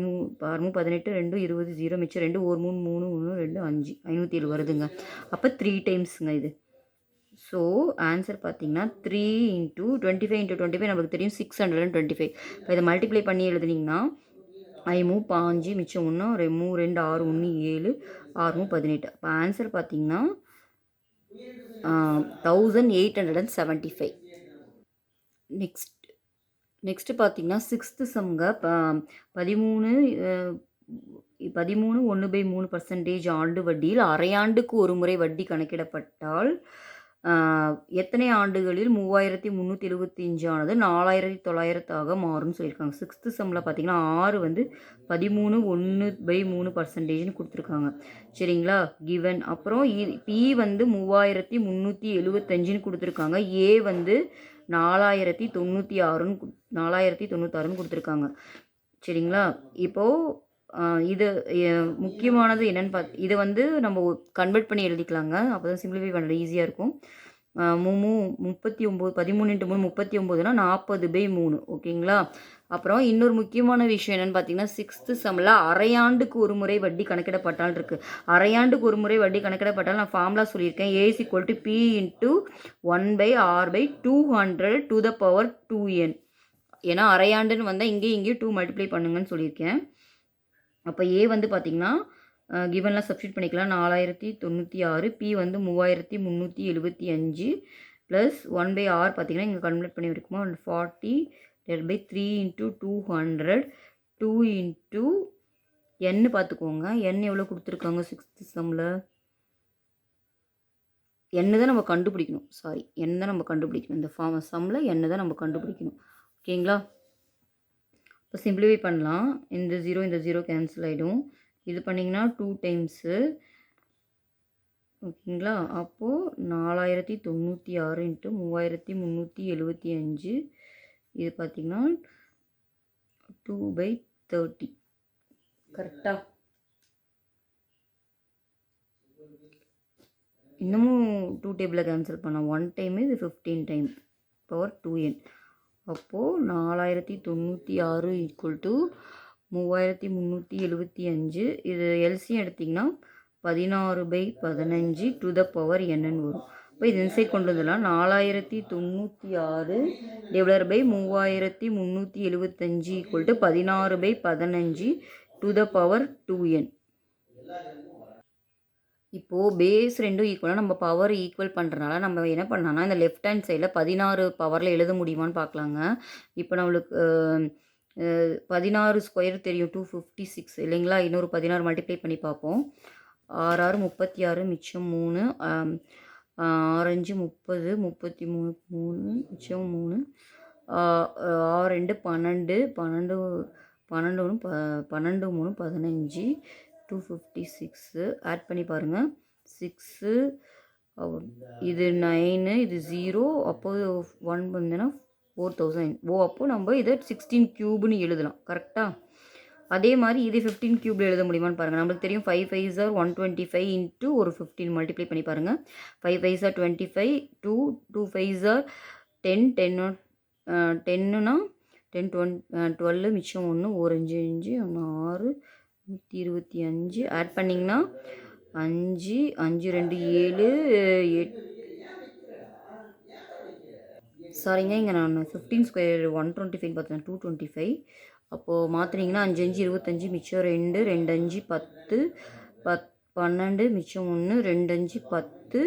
18 2 20 0 மிச்சம் 2, 1 3 3 1 2 5 507 வருதுங்க. அப்போ 3 டைம்ஸுங்க இது. ஸோ ஆன்சர் பார்த்தீங்கன்னா 3 × 25 × 25 நம்மளுக்கு தெரியும் 625. இப்போ இதை மல்டிப்ளை பண்ணி எழுதுனீங்கன்னா 5 5 மிச்சம் 1 3 2 6 1 7 6 18. அப்போ ஆன்சர் பார்த்தீங்கன்னா 1875. நெக்ஸ்ட்டு பார்த்தீங்கன்னா 6th சம்ங்க 13 1/3% ஆண்டு வட்டியில் அரையாண்டுக்கு ஒரு முறை வட்டி கணக்கிடப்பட்டால் எத்தனை ஆண்டுகளில் 3375 ஆனது 4900 மாறும்னு சொல்லியிருக்காங்க. 6th சம்மில் பார்த்தீங்கன்னா R வந்து 13 1/3%ன்னு கொடுத்துருக்காங்க. சரிங்களா? கிவன். அப்புறம் பி வந்து 3375ன்னு கொடுத்துருக்காங்க. ஏ வந்து 4096ன்னு கொடுத்துருக்காங்க. சரிங்களா? இப்போது இது முக்கியமானது என்னென்னு இது வந்து நம்ம கன்வெர்ட் பண்ணி எழுதிக்கலாங்க. அப்போ தான் சிம்பிளிஃபை பண்ணுறது ஈஸியாக இருக்கும். 39 13 × 3 39னா 40/3. ஓகேங்களா? அப்புறம் இன்னொரு முக்கியமான விஷயம் என்னென்னு பார்த்தீங்கன்னா 6th சம்மில் அரையாண்டுக்கு ஒரு முறை வட்டி கணக்கிடப்பட்டால் இருக்குது. அரையாண்டுக்கு ஒரு முறை வட்டி கணக்கிடப்பட்டால் நான் ஃபார்முலா சொல்லியிருக்கேன். A = P × 1/R/200 ஏன்னா அரையாண்டுன்னு வந்தால் இங்கேயும் 2 மல்டிப்ளை பண்ணுங்கன்னு சொல்லியிருக்கேன். அப்போ ஏ வந்து பார்த்திங்கன்னா கிவன்லாம் சப்ஸ்டியூட் பண்ணிக்கலாம். 4096, பி வந்து 3375 + 1/R பார்த்திங்கன்னா இங்கே கன்வெர்ட் பண்ணி இருக்குமா 40 divide by 3 into 200 2 into n பார்த்துக்கோங்க. n எவ்வளோ கொடுத்துருக்காங்க 6th சம்மில்? n தான் நம்ம கண்டுபிடிக்கணும். சாரி, n தான் நம்ம கண்டுபிடிக்கணும். இந்த சம்மில் n தான் நம்ம கண்டுபிடிக்கணும். ஓகேங்களா? இப்போ சிம்பிளிஃபை பண்ணலாம். இந்த 0 கேன்சல் ஆகிடும். இது பண்ணிங்கன்னா 2 டைம்ஸு. ஓகேங்களா? அப்போது 4096 இன்ட்டு 3375. இது பார்த்திங்கன்னா 2/30. கரெக்டாக? இன்னமும் 2 டேபிளில் கேன்சல் பண்ணலாம். 1 டைம் இது 15 டைம் பவர் 2n. அப்போது 4096 ஈக்குவல் டு 3375. இது எல்சியம் எடுத்திங்கன்னா 16/15 டு த பவர் என்னன்னு வரும். இப்போ இது இன்சைட் கொண்டு வந்துடலாம். 4096 divided by 3375 equal to 16/15 to the power 2n. இப்போது பேஸ் ரெண்டும் ஈக்குவலாக நம்ம பவர் ஈக்குவல் பண்ணுறனால நம்ம என்ன பண்ணலாம்னா இந்த லெஃப்ட் ஹேண்ட் சைடில் 16 பவரில் எழுத முடியுமான்னு பார்க்கலாங்க. இப்போ நம்மளுக்கு 16 ஸ்கொயர் தெரியும், 256 இல்லைங்களா? இன்னொரு 16 மல்டிப்ளை பண்ணி பார்ப்போம். 6 6 36 மிச்சம் 3, 6 5 30 33 3 மிச்சம் 3, 6 2 12 12 12 12 3 15 256. ஆட் பண்ணி பாருங்கள். 6 இது 9 இது 0. அப்போது 1 வந்துன்னா 4000. அப்போது நம்ம இதை 16 க்யூப்னு எழுதலாம். கரெக்டாக? அதே மாதிரி இது 15 க்யூபில் எழுத முடியுமான்னு பாருங்கள். நம்மளுக்கு தெரியும் 5 5s are 125 இன்ட்டு ஒரு 15 மல்டிப்ளை பண்ணி பாருங்கள். 5 5s are 25, 2 5s are 10, 10னா 10 12 மிச்சம் 1 ஒரு 5 5 6 125. ஆட் பண்ணிங்கன்னா 5 5 2 7 8. சாரிங்க, இங்கே நான் 15 ஸ்கொயர் 125 பார்த்தேன், 225. அப்போது மாற்றினீங்கன்னா 5 5 25 மிச்சம் 2 2 5 10 12 மிச்சம் 1 2 5 10.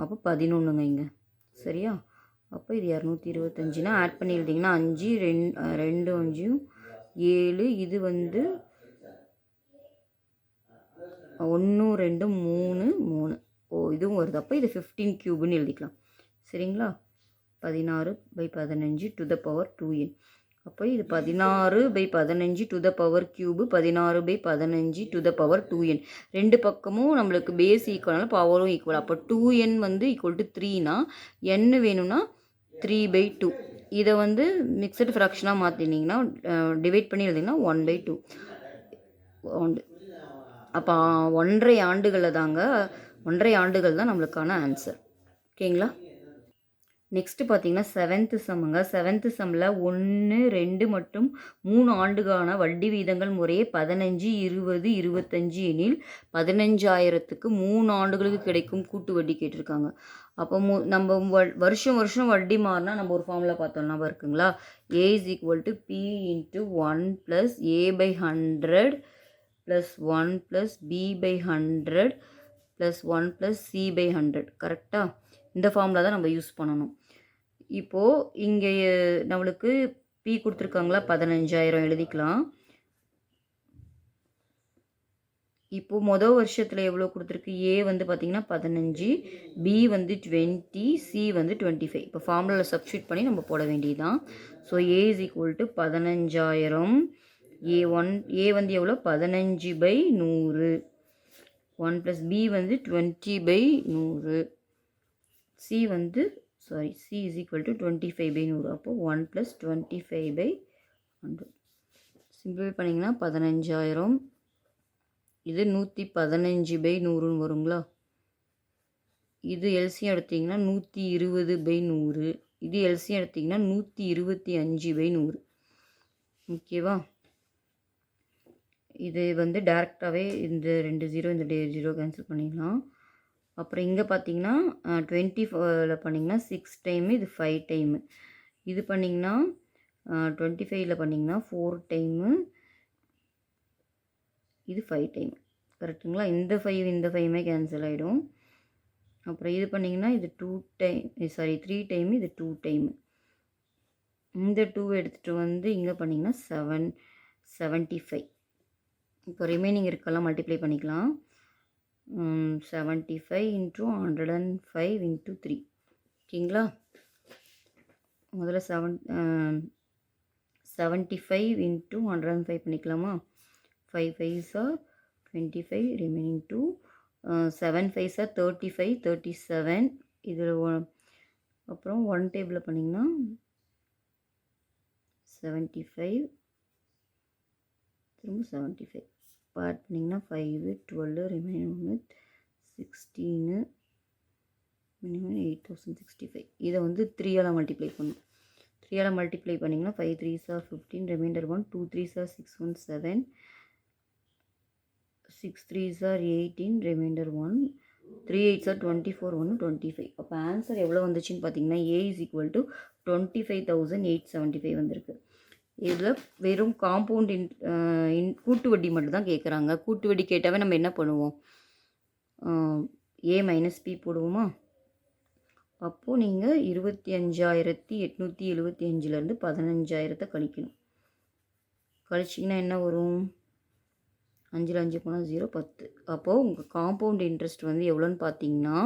அப்போ 11ங்க இங்கே. சரியா? அப்போ இது 225னா ஆட் பண்ணி எழுதிங்கன்னா 5 2 5 7. இது வந்து 1 2 3 3. இதுவும் வருது. அப்போ இது 15 க்யூப்னு எழுதிக்கலாம். சரிங்களா? 16/15 டு த பவர் 2n. அப்போ இது 16/15 to the power cube 16/15 to the power 2n. ரெண்டு பக்கமும் நம்மளுக்கு பேஸ் ஈக்குவல்னால பவரும் ஈக்குவல். அப்போ 2n வந்து ஈக்குவல் டு 3னா n வேணும்னா 3/2. இதை வந்து மிக்சடு ஃப்ராக்ஷனாக மாற்றினீங்கன்னா டிவைட் பண்ணி எழுதிங்கன்னா 1/2. அப்போ 1.5 ஆண்டுகளில் தாங்க 1.5 ஆண்டுகள் தான் நம்மளுக்கான ஆன்சர். ஓகேங்களா? நெக்ஸ்ட்டு பார்த்தீங்கன்னா 7th சம்முங்க. 7th சம்மில் 1 2 மற்றும் 3 ஆண்டுக்கான வட்டி வீதங்கள் முறையே 15 20 25 எனில் 15,000க்கு 3 ஆண்டுகளுக்கு கிடைக்கும் கூட்டு வட்டி கேட்டிருக்காங்க. அப்போ நம்ம வருஷம் வட்டி மாறினா நம்ம ஒரு ஃபார்முலா பார்த்தோம்னா இருக்குங்களா? A is equal to P into 1 plus A/100 plus 1 plus B/100 plus 1 plus C/100. கரெக்டாக? இந்த ஃபார்முலா தான் நம்ம யூஸ் பண்ணணும். இப்போது இங்கே நம்மளுக்கு P கொடுத்துருக்காங்களா? 15,000 எழுதிக்கலாம். இப்போது மொதல் வருஷத்தில் எவ்வளோ கொடுத்துருக்கு? A வந்து பார்த்திங்கன்னா 15, B வந்து 20, C வந்து 25. இப்போ ஃபார்முலாவில் சப்ஸ்டியூட் பண்ணி நம்ம போட வேண்டியதுதான். So A is equal to 15,000. A வந்து எவ்வளோ? 15/100. 1 plus B வந்து 20/100. C வந்து C is equal to 25/100. அப்போது 1 plus 25/100. சிம்பிளிஃபை பண்ணிங்கன்னா 15,000. இது 115/100 வருங்களா? இது எல்சியம் எடுத்திங்கன்னா 120/100. இது எல்சியம் எடுத்திங்கன்னா 125/100. ஓகேவா? இது வந்து டேரெக்டாகவே இந்த 2 0 இந்த 0 கேன்சல் பண்ணிடலாம். அப்புறம் இங்கே பார்த்தீங்கன்னா 24ல் பண்ணிங்கன்னா 6 டைமு, இது 5 டைமு. இது பண்ணிங்கன்னா 25ல் பண்ணிங்கன்னா 4 டைமு, இது 5 டைமு. கரெக்டுங்களா? இந்த 5மே கேன்சல் ஆகிடும். அப்புறம் இது பண்ணிங்கன்னா இது 3 டைமு, இது 2 டைமு. இந்த 2 எடுத்துகிட்டு வந்து இங்கே பண்ணிங்கன்னா 75. இப்போ ரிமைனிங் இருக்கெல்லாம் மல்டிப்ளை பண்ணிக்கலாம். 75 இன்ட்டு 105 இன்ட்டு 3. ஓகேங்களா? முதல்ல 75 இன்ட்டு 105 பண்ணிக்கலாமா? 5 5s are 25, remaining 2. 7 5s are 35, 37. இதில் அப்புறம் 1 டேபிளில் பண்ணிங்கன்னா 75 திரும்ப 75 ஆட் பண்ணிங்கன்னா 5 12 ரிமைனிங் 1 16 மினிமம் 8065. இதை வந்து 3ஆல் மல்டிப்ளை பண்ணும். 3ஆல் மல்டிப்ளை பண்ணிங்கன்னா 5 3s are 15, reminder 1. 2 3s are 6 1 7, 6 3s are 18, reminder 1. 3 8s are 24 1 25. அப்போ ஆன்சர் எவ்வளோ வந்துச்சுன்னு பார்த்தீங்கன்னா A is equal to 25,875 வந்திருக்கு. இதில் வெறும் காம்பவுண்ட் கூட்டு வட்டி மட்டும் தான் கேட்குறாங்க. கூட்டு வட்டி கேட்டாவே நம்ம என்ன பண்ணுவோம்? A மைனஸ் பி போடுவோமா? அப்போது நீங்கள் 25,875லேருந்து 15,000 கழிக்கணும். கழிச்சிங்கன்னா என்ன வரும்? 5ல் 5 போனால் 0 10. அப்போது உங்கள் காம்பவுண்ட் இன்ட்ரெஸ்ட் வந்து எவ்வளோன்னு பார்த்தீங்கன்னா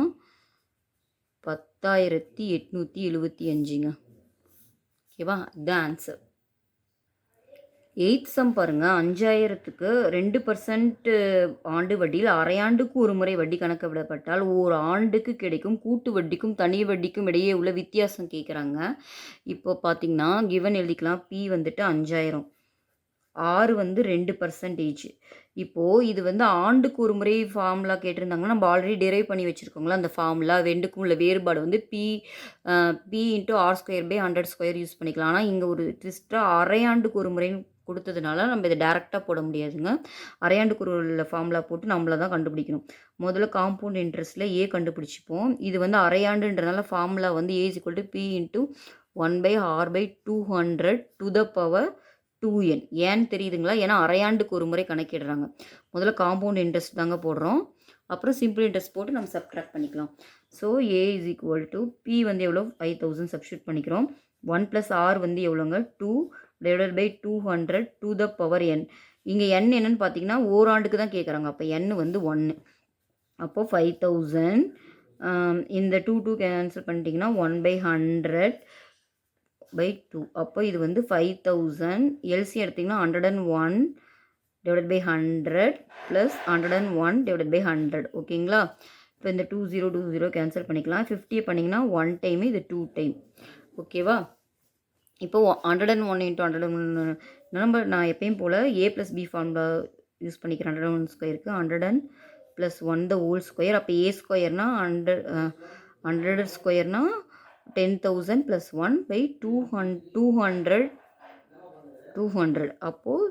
10,875ங்க. ஓகேவா? இதுதான் ஆன்சர். 8th சம் பாருங்கள். 5,000க்கு 2% ஆண்டு வட்டியில் அரையாண்டுக்கு ஒரு முறை வட்டி கணக்கு விடப்பட்டால் ஒரு ஆண்டுக்கு கிடைக்கும் கூட்டு வட்டிக்கும் தனி வட்டிக்கும் இடையே உள்ள வித்தியாசம் கேட்குறாங்க. இப்போ பார்த்தீங்கன்னா கிவன் எழுதிக்கலாம். P வந்துட்டு 5,000, R வந்து 2%. இப்போது இது வந்து ஆண்டுக்கு ஒரு முறை ஃபார்முலா கேட்டிருந்தாங்கன்னா நம்ம ஆல்ரெடி டெரைவ் பண்ணி வச்சுருக்கோங்களா அந்த ஃபார்முலா. ரெண்டுக்கும் உள்ள வேறுபாடு வந்து P இன்ட்டு R²/100² யூஸ் பண்ணிக்கலாம். ஆனால் இங்கே ஒரு ட்விஸ்ட்டாக அரையாண்டுக்கு ஒரு முறைன்னு கொடுத்ததுனால நம்ம இதை டேரெக்டாக போட முடியாதுங்க. அரையாண்டுக்கு ஒரு ஃபார்முலா போட்டு நம்மள தான் கண்டுபிடிக்கணும். முதல்ல காம்பவுண்ட் இன்ட்ரெஸ்ட்டில் A கண்டுபிடிச்சிப்போம். இது வந்து அரையாண்டுன்றனால ஃபார்முலா வந்து A is equal to P into 1/R/200 to the power 2n. ஏன்னு தெரியுதுங்களா? ஏன்னா அரையாண்டுக்கு ஒரு முறை கணக்கிடுறாங்க. முதல்ல காம்பவுண்ட் இன்ட்ரெஸ்ட் தாங்க போடுறோம். அப்புறம் சிம்பிள் இன்ட்ரெஸ்ட் போட்டு நம்ம சப்ட்ராக்ட் பண்ணிக்கலாம். So A is equal to P வந்து எவ்வளோ? 5,000 சப்ஸ்டியூட் பண்ணிக்கிறோம். 1 + R வந்து எவ்வளோங்க? 2 / 200 to the power n. இங்கே n என்னன்னு பார்த்தீங்கன்னா ஓராண்டுக்கு தான் கேட்குறாங்க. அப்போ n வந்து 1. அப்போது 5,000 இந்த 2 கேன்சல் பண்ணிட்டீங்கன்னா 1/100/2. அப்போ இது வந்து 5,000. எல்சி எடுத்திங்கன்னா 101/100 + 101/100. ஓகேங்களா? இப்போ இந்த 20 கேன்சல் பண்ணிக்கலாம். 50 பண்ணிங்கன்னா 1 டைம், இது 2 டைம். ஓகேவா? இப்போ 101 × 101 நான் எப்பயும் போல் A + B ஃபார்முலா யூஸ் பண்ணிக்கிறேன். 101² 100 + 1 the whole square. அப்போ A² 100² 10,000 + 1/200. அப்போது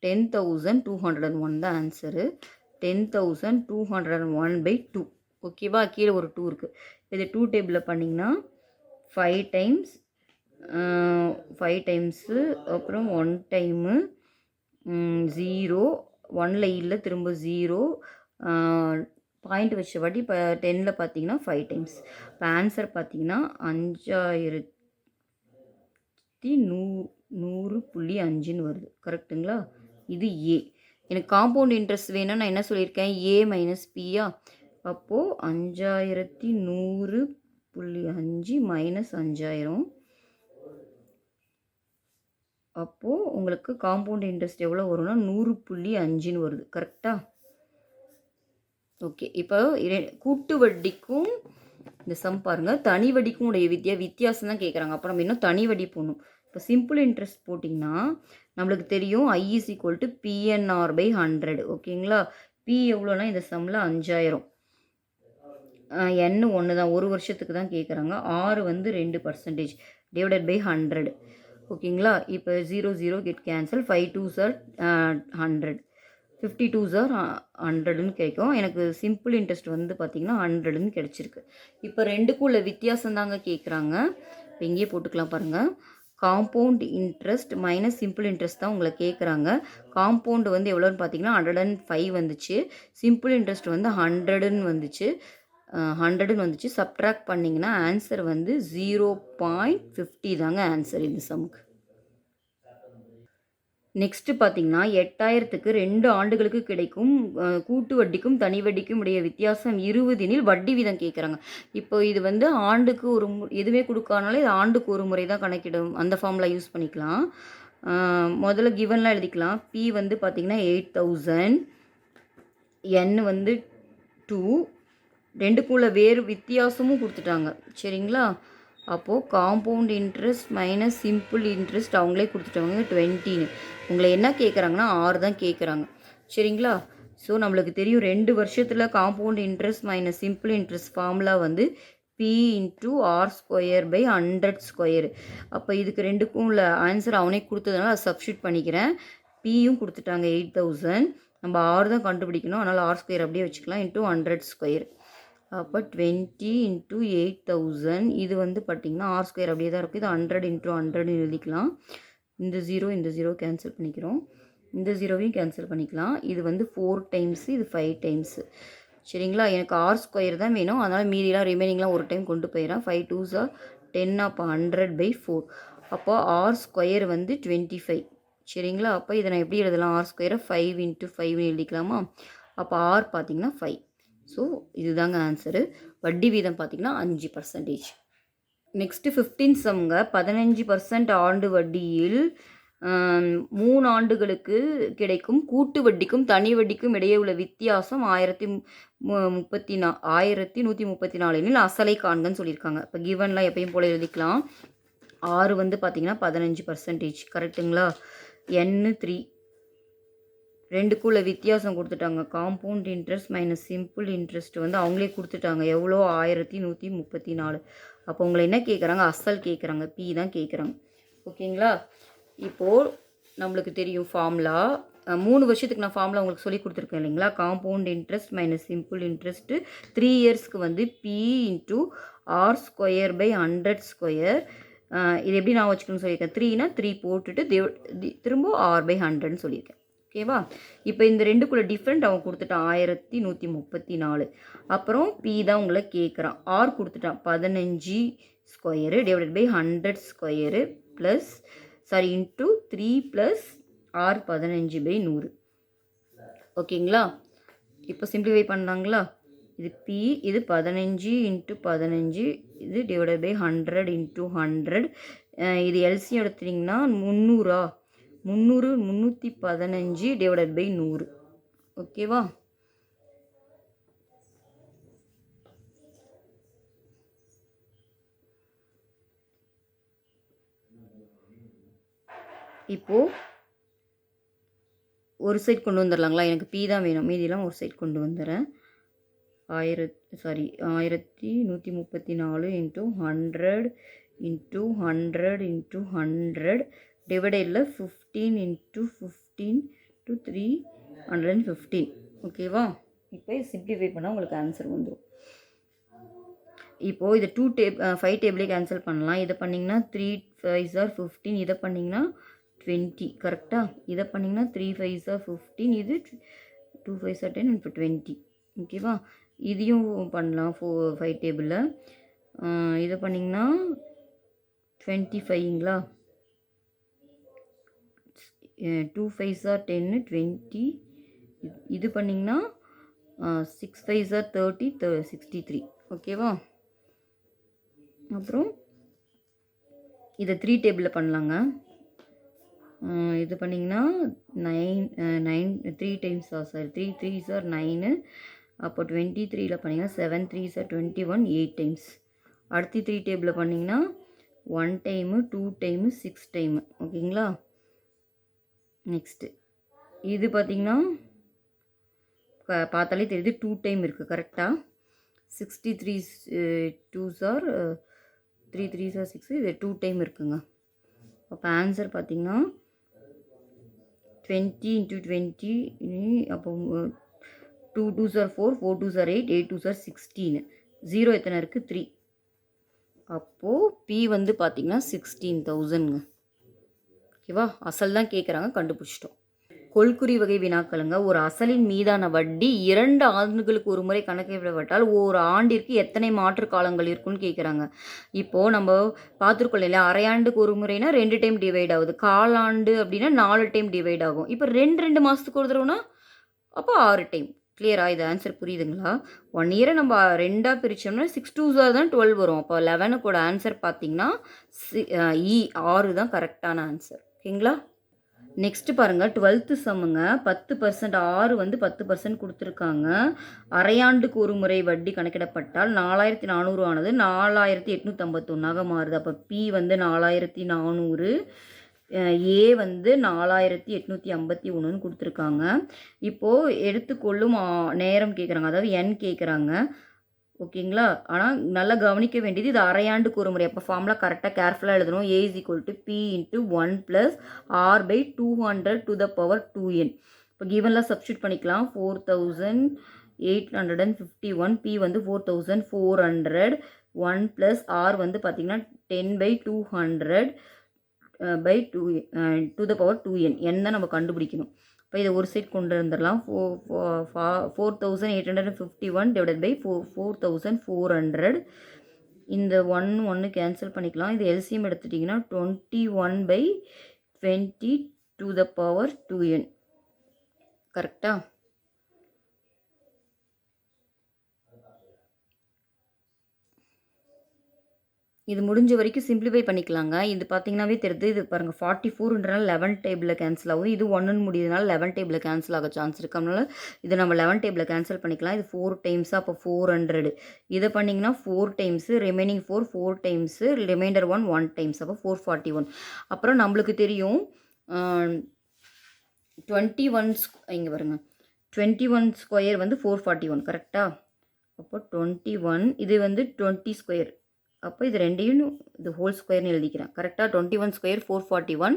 10,201 தான் ஆன்சரு. 10,201/2. ஓகேவா? கீழே ஒரு 2 இருக்குது. இது 2 டேபிளில் பண்ணிங்கன்னா 5 டைம்ஸ், 5 டைம்ஸு, அப்புறம் 1 டைமு, 0 1ல் இல்லை, திரும்ப 0 பாயிண்ட் வச்ச வாட்டி. இப்போ 10ல் பார்த்தீங்கன்னா 5 டைம்ஸ். இப்போ ஆன்சர் பார்த்தீங்கன்னா 5,100.5ன்னு வருது. கரெக்டுங்களா? இது A. எனக்கு காம்பவுண்ட் இன்ட்ரெஸ்ட் வேணும்னா நான் என்ன சொல்லியிருக்கேன்? A மைனஸ் பியா. அப்போது 5,100.5 மைனஸ் 5,000. அப்போது உங்களுக்கு காம்பவுண்ட் இன்ட்ரெஸ்ட் எவ்வளோ வரும்னா 100.5ன்னு வருது. கரெக்டாக? ஓகே. இப்போ கூட்டு வட்டிக்கும் இந்த சம் பாருங்கள். தனி வட்டிக்கும் உடைய வித்தியாசம் தான் கேட்குறாங்க. அப்போ நம்ம இன்னும் தனி வட்டி போடணும். இப்போ சிம்பிள் இன்ட்ரெஸ்ட் போட்டிங்கன்னா நம்மளுக்கு தெரியும் I is equal to PNR/100. ஓகேங்களா? P எவ்வளோனா இந்த சம்மில் 5,000. n 1 தான், ஒரு வருஷத்துக்கு தான் கேட்குறாங்க. R வந்து 2% /100. ஓகேங்களா? இப்போ 0 0 get cancel. 5 2s are 100, 52s are 100ன்னு கிடைக்கும். எனக்கு சிம்பிள் இன்ட்ரெஸ்ட் வந்து பார்த்திங்கன்னா 100ன்னு கிடச்சிருக்கு. இப்போ ரெண்டுக்கும் உள்ள வித்தியாசம் தாங்க கேட்குறாங்க. இப்போ இங்கேயே போட்டுக்கலாம் பாருங்கள். Compound interest minus simple interest தான் உங்களை கேட்குறாங்க. காம்பவுண்டு வந்து எவ்வளோன்னு பார்த்தீங்கன்னா 105 வந்துச்சு. சிம்பிள் இன்ட்ரெஸ்ட் வந்து 100ன்னு வந்துச்சு. 100ன்னு வந்துச்சு. சப்ட்ராக்ட் பண்ணிங்கன்னா ஆன்சர் வந்து 0.50 தாங்க ஆன்சர் இந்த சம்முக்கு. நெக்ஸ்ட்டு பார்த்தீங்கன்னா 8000க்கு 2 ஆண்டுகளுக்கு கிடைக்கும் கூட்டு வட்டிக்கும் தனி வட்டிக்கும் உடைய வித்தியாசம் 20 எனில் வட்டி வீதம் கேட்குறாங்க. இப்போ இது வந்து ஆண்டுக்கு ஒரு எதுவுமே கொடுக்காதனால இது ஆண்டுக்கு ஒரு முறை தான் கணக்கிடும். அந்த ஃபார்முலா யூஸ் பண்ணிக்கலாம். முதல்ல கிவன்லாம் எழுதிக்கலாம். பி வந்து பார்த்தீங்கன்னா 8000, என் வந்து 2, ரெண்டுக்குள்ள வேறு வித்தியாசமும் கொடுத்துட்டாங்க. சரிங்களா? அப்போது compound interest minus simple interest அவங்களே கொடுத்துட்டாங்க 20ன்னு. உங்களை என்ன கேட்குறாங்கன்னா 6 தான் கேட்குறாங்க. சரிங்களா? ஸோ நம்மளுக்கு தெரியும் 2 வருஷத்தில் compound interest minus simple interest formula வந்து P into R square by 100 square. அப்போ இதுக்கு ரெண்டுக்கும் உள்ள ஆன்சர் அவனே கொடுத்ததுனால அதை சப்ஸ்டியூட் பண்ணிக்கிறேன். பியும் கொடுத்துட்டாங்க 8000, நம்ம ஆர் தான் கண்டுபிடிக்கணும், அதனால் ஆர் ஸ்கொயர் அப்படியே வச்சுக்கலாம் இன்ட்டு 100 ஸ்கொயர். அப்போ 20 இன்ட்டு 8000, இது வந்து பார்த்திங்கன்னா ஆர் ஸ்கொயர் அப்படியே தான் இருக்குது. இது 100 இன்ட்டு 100ன்னு எழுதிக்கலாம். இந்த 0 கேன்சல் பண்ணிக்கிறோம், இந்த 0வையும் கேன்சல் பண்ணிக்கலாம். இது வந்து 4 டைம்ஸு, இது 5 டைம்ஸு. சரிங்களா? எனக்கு ஆர் ஸ்கொயர் தான் வேணும், அதனால் மீதிலாம் ரிமைனிங்லாம் ஒரு டைம் கொண்டு போயிடறேன். 5 2s are 10, அப்போ 100/4. அப்போ ஆர் ஸ்கொயர் வந்து 25. சரிங்களா? அப்போ இதை நான் எப்படி எழுதலாம்? ஆர் ஸ்கொயரை 5 இன்ட்டு 5ன்னு எழுதிக்கலாமா? அப்போ ஆர் பார்த்திங்கன்னா 5. ஸோ இதுதாங்க ஆன்சரு. வட்டி வீதம் பார்த்திங்கன்னா 5%. நெக்ஸ்ட்டு 15 சம்ங்க. 15% ஆண்டு வட்டியில் 3 ஆண்டுகளுக்கு கிடைக்கும் கூட்டு வட்டிக்கும் தனி வட்டிக்கும் இடையே உள்ள வித்தியாசம் 1134 எனில் அசலை காண்கன்னு சொல்லியிருக்காங்க. இப்போ கிவன்லாம் எப்பயும் போல் எழுதிக்கலாம். 6 வந்து பார்த்திங்கன்னா 15%. கரெக்டுங்களா? N 3, ரெண்டுக்குள்ள வித்தியாசம் கொடுத்துட்டாங்க. Compound interest minus simple interest வந்து அவங்களே கொடுத்துட்டாங்க. எவ்வளோ? 1134. அப்போ உங்களை என்ன கேட்குறாங்க? அசல் கேட்குறாங்க, பி தான் கேட்குறாங்க. ஓகேங்களா? இப்போது நம்மளுக்கு தெரியும் ஃபார்முலா. 3 வருஷத்துக்கு நான் ஃபார்முலா உங்களுக்கு சொல்லி கொடுத்துருக்கேன் இல்லைங்களா? Compound interest minus simple interest 3 இயர்ஸ்க்கு வந்து P into R square by 100 square. இது எப்படி நான் வச்சுக்கணும்னு சொல்லியிருக்கேன்? 3னா 3 போட்டுட்டு திரும்ப ஆர் பை 100ன்னு சொல்லியிருக்கேன். ஓகேவா? இப்போ இந்த ரெண்டுக்குள்ள டிஃப்ரெண்ட் அவன் கொடுத்துட்டான் 1134. அப்புறம் பி தான் உங்களை கேட்குறான். ஆர் கொடுத்துட்டான் 15 square divided by 100 square plus into 3 plus R 15/100. ஓகேங்களா? இப்போ சிம்பிளிஃபை பண்ணாங்களா? இது பி, இது 15 இன்ட்டு 15, இது டிவைடட் பை 100 இன்ட்டு 100. இது எல்சியம் எடுத்துட்டிங்கன்னா 300 315 டிவைடட் பை 100. ஓகேவா? இப்போது ஒரு சைட் கொண்டு வந்துடலாங்களா? எனக்கு பி தான் வேணும், மீதியெல்லாம் ஒரு சைட் கொண்டு வந்துடுறேன். 1134 into 100 into 100 into 100 டிவைடடில் 15 into 15 to 315. ஓகேவா? இப்போ சிம்பிளிஃபை பண்ணால் உங்களுக்கு ஆன்சர் வந்துடும். இப்போது இதை 5 டேபிளே கேன்சல் பண்ணலாம். இதை பண்ணிங்கன்னா 3 5s are 15, இதை பண்ணிங்கன்னா 20. கரெக்டாக? இதை பண்ணிங்கன்னா 3 5s are 15, இது 2 5s are 10, இப்போ 20. ஓகேவா? இதையும் பண்ணலாம் 5 டேபிளில். இதை பண்ணிங்கன்னா 25ங்களா? 2 5s are 10, 20. இது பண்ணிங்கன்னா 6 5s are 30, 63. ஓகேவா? அப்புறம் இதை 3 டேபிளில் பண்ணலாங்க. இது பண்ணிங்கன்னா 3 டைம்ஸ் 3 3s are 9. அப்போ 23ல் பண்ணிங்கன்னா 7 3s are 21, 8 டைம்ஸ். அடுத்து 3 டேபிளில் பண்ணிங்கன்னா 1 டைமு 2 டைமு 6 டைமு. ஓகேங்களா? நெக்ஸ்ட்டு இது பார்த்திங்கன்னா பார்த்தாலே தெரியுது 2 டைம் இருக்குது. கரெக்டாக? 63 2s are 3 3s are 6, இது 2 டைம் இருக்குங்க. அப்போ ஆன்சர் பார்த்திங்கன்னா 20 இன்ட்டு 20. அப்போ 2 2s are 4, 4 2s are 8, 8 2s are 16. 0 எத்தனை இருக்குது? 3. அப்போது பி வந்து பார்த்திங்கன்னா 16,000ங்க. ஓகேவா? அசல் தான் கேட்குறாங்க, கண்டுபிடிச்சிட்டோம். கொள்குறி வகை வினாக்களுங்க. ஒரு அசலின் மீதான வட்டி 2 ஆண்டுகளுக்கு ஒரு முறை கணக்கிடப்பட்டால் ஒரு ஆண்டிற்கு எத்தனை மாற்று காலங்கள் இருக்குன்னு கேட்குறாங்க. இப்போது நம்ம பார்த்துருக்கோம் இல்லையா, அரையாண்டுக்கு ஒரு முறைனா 2 டைம் டிவைட் ஆகுது. காலாண்டு அப்படின்னா 4 டைம் டிவைட் ஆகும். இப்போ 2 மாதத்துக்கு ஒரு தடவைனா அப்போ 6 டைம். கிளியரா? இது ஆன்சர் புரியுதுங்களா? 1 இயரை நம்ம 2ஆ பிரித்தோம்னா 6 2 தான் 12 வரும். அப்போ 11க்கோட ஆன்சர் பார்த்தீங்கன்னா 6 தான் கரெக்டான ஆன்சர். ஓகேங்களா? நெக்ஸ்ட் பாருங்க 12th சம்முங்க. 10% 6 வந்து 10% கொடுத்துருக்காங்க. அரையாண்டுக்கு ஒரு முறை வட்டி கணக்கிடப்பட்டால் 4400 ஆனது 4851ஆக மாறுது. அப்போ பி வந்து 4400, ஏ வந்து 4851ன்னு கொடுத்துருக்காங்க. இப்போது எடுத்துக்கொள்ளும் நேரம் கேட்குறாங்க, அதாவது என் கேட்குறாங்க. ஓகேங்களா? ஆனால் நல்லா கவனிக்க வேண்டியது, இது அரையாண்டுக்கு ஒரு முறை. அப்போ ஃபார்முலா கரெக்டாக கேர்ஃபுல்லாக எழுதணும். A is equal to P into 1 + r/200⁴n. இப்போ கிவனில் சப்ஸ்டியூட் பண்ணிக்கலாம். 4851, பி வந்து 4400, 1 + r வந்து பார்த்திங்கன்னா 10/200/2n n தான் நம்ம கண்டுபிடிக்கணும். இப்போ இதை ஒரு சைட் கொண்டு வந்துடலாம். 4851 டிவைடட் பை 4400. இந்த 1 கேன்சல் பண்ணிக்கலாம். இது எல்சிஎம் எடுத்துட்டிங்கன்னா 21/20⁻2n. கரெக்டா? இது முடிஞ்ச வரைக்கும் சிம்பிளிஃபை பண்ணிக்கலாங்க. இது பார்த்தீங்கன்னாவே தெரியுது. இது பாருங்கள் 44ன்றனால 11 டேபிளில் கேன்சல் ஆகும். இது 1ன்னு முடியுதுனால 11 டேபிளில் கேன்சல் ஆக சான்ஸ் இருக்குது. அதனால இதை நம்ம 11 டேபிளில் கேன்சல் பண்ணிக்கலாம். இது 4 டைம்ஸு, அப்போ 400. இதை பண்ணிங்கன்னா 4 times, remaining 4 times, reminder 1 times, அப்போ 441. அப்புறம் நம்மளுக்கு தெரியும் 21 இங்கே பாருங்க 21 ஸ்கொயர் வந்து 441. கரெக்டாக? அப்போ 21 இது வந்து 20 ஸ்கொயர். அப்போ இது ரெண்டையும் இது ஹோல் ஸ்கொயர்னு எழுதிக்கிறேன். கரெக்டாக? 21 ஸ்கொயர் 441,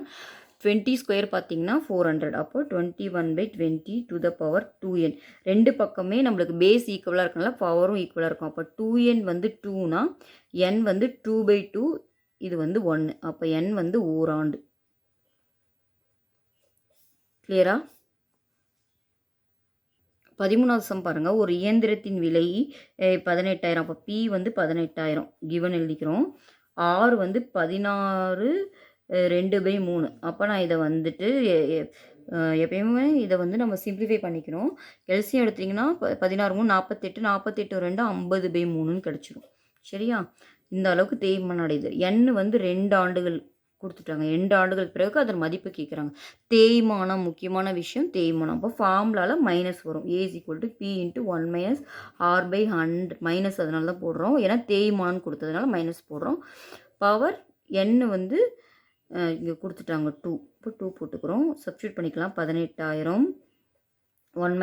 20 ஸ்கொயர் பார்த்தீங்கன்னா 400. அப்போ 21/20⁻2n. ரெண்டு பக்கமே நம்மளுக்கு பேஸ் ஈக்குவலாக இருக்கனால பவரும் ஈக்குவலாக இருக்கும். அப்போ 2n வந்து 2னா n வந்து 2/2, இது வந்து 1. அப்போ n வந்து ஓராண்டு. கிளியரா? 13வது சம் பாருங்கள். ஒரு இயந்திரத்தின் விலை 18,000. அப்போ பி வந்து 18,000 கிவன் எழுதிக்கிறோம். ஆர் வந்து 16 2/3. அப்போ நான் இதை வந்துட்டு எப்பயுமே இதை வந்து நம்ம சிம்பிளிஃபை பண்ணிக்கிறோம். எல்சியம் எடுத்திங்கன்னா 16 3 48, 48 2 50/3ன்னு கிடச்சிரும். சரியா? இந்த அளவுக்கு தேய்மானம் அடையுது. எண் வந்து 2 ஆண்டுகள் கொடுத்துட்டாங்க. 2 ஆண்டுகளுக்கு பிறகு அதன் மதிப்பு கேட்குறாங்க. தேய்மானம் முக்கியமான விஷயம், தேய்மானம். அப்போ ஃபார்முலாவில் மைனஸ் வரும். A is equal to P into 1 - r/100. Minus அதனால தான் போடுறோம், ஏன்னா தேய்மானம் கொடுத்ததுனால மைனஸ் போடுறோம். பவர் எண் வந்து இங்கே கொடுத்துட்டாங்க 2. இப்போ 2 போட்டுக்கிறோம். சப்ஸ்டியூட் பண்ணிக்கலாம். 18,000 1 -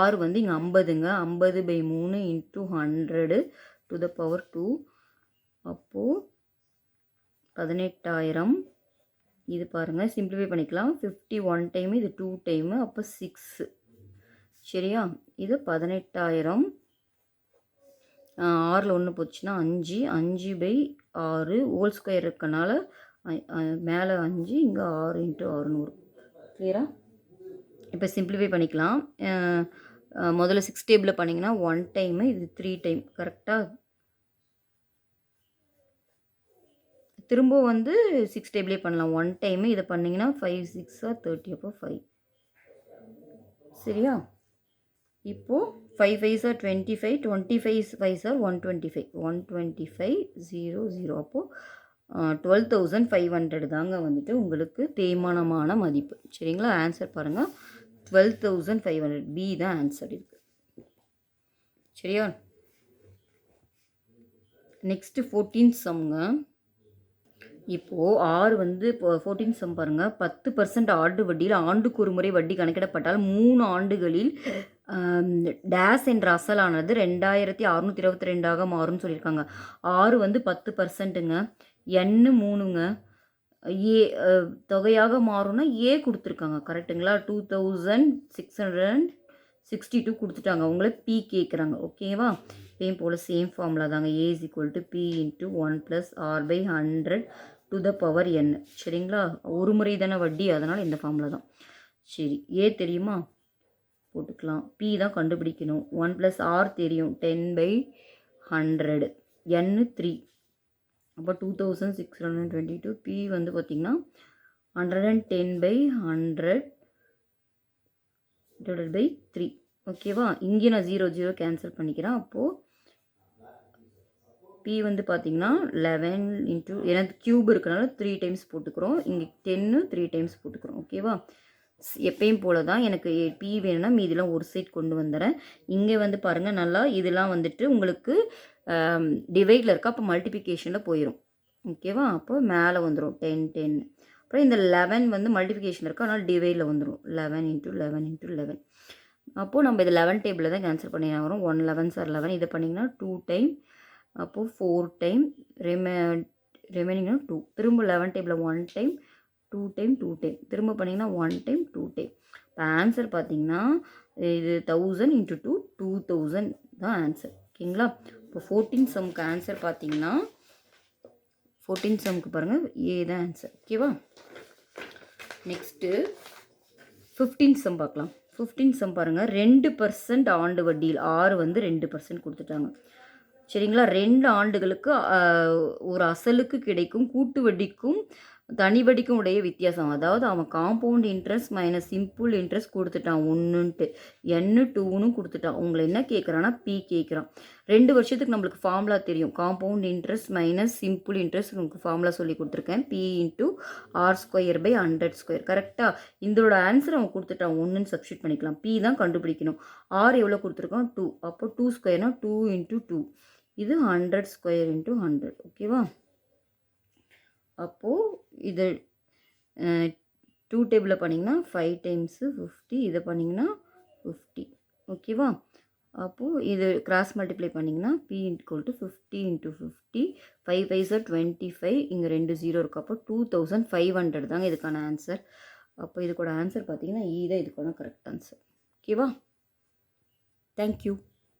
r வந்து இங்கே 50ங்க. 50/3 × 100⁴2. அப்போது 18,000. இது பாருங்கள் சிம்பிளிஃபை பண்ணிக்கலாம். 51 டைமு, இது 2 டைமு, அப்போ 6. சரியா? இது 18,000 ஆறில் 1 போச்சுன்னா 5, 5/6 ஹோல் ஸ்கொயர் இருக்கனால மேலே 5, இங்கே 6 × 600. கிளியரா? இப்போ சிம்பிளிஃபை பண்ணிக்கலாம். முதல்ல 6 டேபிளில் பண்ணிங்கன்னா 1 டைமு, இது 3 டைம். கரெக்டாக? திரும்ப வந்து 6 டேபிளே பண்ணலாம். 1 டைமு இதை பண்ணிங்கன்னா 5 6 30, அப்போ 5. சரியா? இப்போது 5 5 25, 25 5 125, 125 0 0. அப்போது 12,500 தாங்க வந்துட்டு உங்களுக்கு தேய்மானமான மதிப்பு. சரிங்களா? ஆன்சர் பாருங்கள் 12,500. பி தான் ஆன்சர் இருக்குது. சரியா? Next 14th சம்ங்க. இப்போது ஆறு வந்து இப்போ 14 சம் பாருங்கள். 10% ஆண்டு வட்டியில் ஆண்டுக்கு ஒரு முறை வட்டி கணக்கிடப்பட்டால் 3 ஆண்டுகளில் டேஸ் என்ற அசலானது 2622ஆக மாறும்னு சொல்லியிருக்காங்க. ஆறு வந்து 10%ங்க. எண்ணு 3ங்க. ஏ தொகையாக மாறும்னா ஏ கொடுத்துருக்காங்க. கரெக்டுங்களா? 2662 கொடுத்துட்டாங்க. அவங்கள பி கேட்குறாங்க. ஓகேவா? சேம் போல் சேம் ஃபார்முலா தாங்க. A is equal to P into 1 + r/100⁴n. சரிங்களா? ஒரு முறை தானே வட்டி, அதனால் இந்த ஃபார்முலா தான். சரி, ஏ தெரியுமா? போட்டுக்கலாம். பி தான் கண்டுபிடிக்கணும். 1 + ஆர் தெரியும் 10/100. n 3. அப்போ 2622. பி வந்து பார்த்திங்கன்னா 110/100 / 3. ஓகேவா? இங்கே நான் 0 0 கேன்சல் பண்ணிக்கிறேன். அப்போது பி வந்து பார்த்திங்கன்னா 11 இன்ட்டு எனக்கு க்யூப் இருக்கிறனால 3 டைம்ஸ் போட்டுக்கிறோம். இங்கே 10 3 டைம்ஸ் போட்டுக்கிறோம். ஓகேவா? எப்பயும் போல தான் எனக்கு பி வேணும்னா மீதிலாம் ஒரு சைட் கொண்டு வந்துடுறேன். இங்கே வந்து பாருங்கள் நல்லா இதெல்லாம் வந்துட்டு உங்களுக்கு டிவைடில் இருக்கா, அப்போ மல்டிப்ளிகேஷனில் போயிடும். ஓகேவா? அப்போ மேலே வந்துடும் 10 10. அப்புறம் இந்த 11 வந்து மல்டிப்ளிகேஷன் இருக்கா, அதனால் டிவைடில் வந்துடும் 11 × 11 × 11. அப்போது நம்ம இது 11 டேபிளில் தான் கேன்சல் பண்ணி வரும். 1 11 சார் 11. இதை பண்ணிங்கன்னா 2 டைம், அப்போது 4 டைம், ரிமைனிங்னா 2. திரும்ப 11 டேபிளில் 1 டைம், 2 டைம், 2 டைம், திரும்ப பண்ணிங்கன்னா 1 டைம், 2 டைம். இப்போ ஆன்சர் பார்த்தீங்கன்னா இது 1000 × 2 2000 தான் ஆன்சர். ஓகேங்களா? இப்போ 14 சம்க்கு ஆன்சர் பார்த்தீங்கன்னா 14 சம்க்கு பாருங்கள் ஏ தான் ஆன்சர். ஓகேவா? நெக்ஸ்ட்டு 15 சம் பார்க்கலாம். 15 சம் பாருங்கள். 2% ஆண்டு வட்டியில் ஆறு வந்து 2% கொடுத்துட்டாங்க. சரிங்களா? 2 ஆண்டுகளுக்கு ஒரு அசலுக்கு கிடைக்கும் கூட்டு வட்டிக்கும் தனி வட்டிக்கும் உடைய வித்தியாசம். அதாவது அவன் compound interest minus simple interest கொடுத்துட்டான் 1ன்ட்டு, n 2ன்னு கொடுத்துட்டான். உங்களை என்ன கேட்குறான்னா பி கேட்குறான். 2 வருஷத்துக்கு நம்மளுக்கு ஃபார்முலா தெரியும். Compound interest minus simple interest உங்களுக்கு ஃபார்முலா சொல்லி கொடுத்துருக்கேன். B × r²/100². கரெக்டாக? இதோட ஆன்சர் அவன் கொடுத்துட்டான் 1ன்னு சப்ஸ்டியூட் பண்ணிக்கலாம். பி தான் கண்டுபிடிக்கணும். ஆர் எவ்வளோ கொடுத்துருக்கான் 2. அப்போ 2² 2 × 2. இது 100² × 100. ஓகேவா? அப்போது இது 2 டேபிளில் பண்ணிங்கன்னா 5 டைம்ஸு 50. இதை பண்ணிங்கன்னா 50. ஓகேவா? அப்போது இது கிராஸ் மல்டிப்ளை பண்ணிங்கன்னா பி = 50 × 50. 5 5 25. இங்கே 2 0 இருக்குது. அப்போ 2500 தாங்க இதுக்கான ஆன்சர். அப்போ இதுக்கோட ஆன்சர் பார்த்தீங்கன்னா தான் இதுக்கான கரெக்ட் ஆன்சர். ஓகேவா? தேங்க்யூ.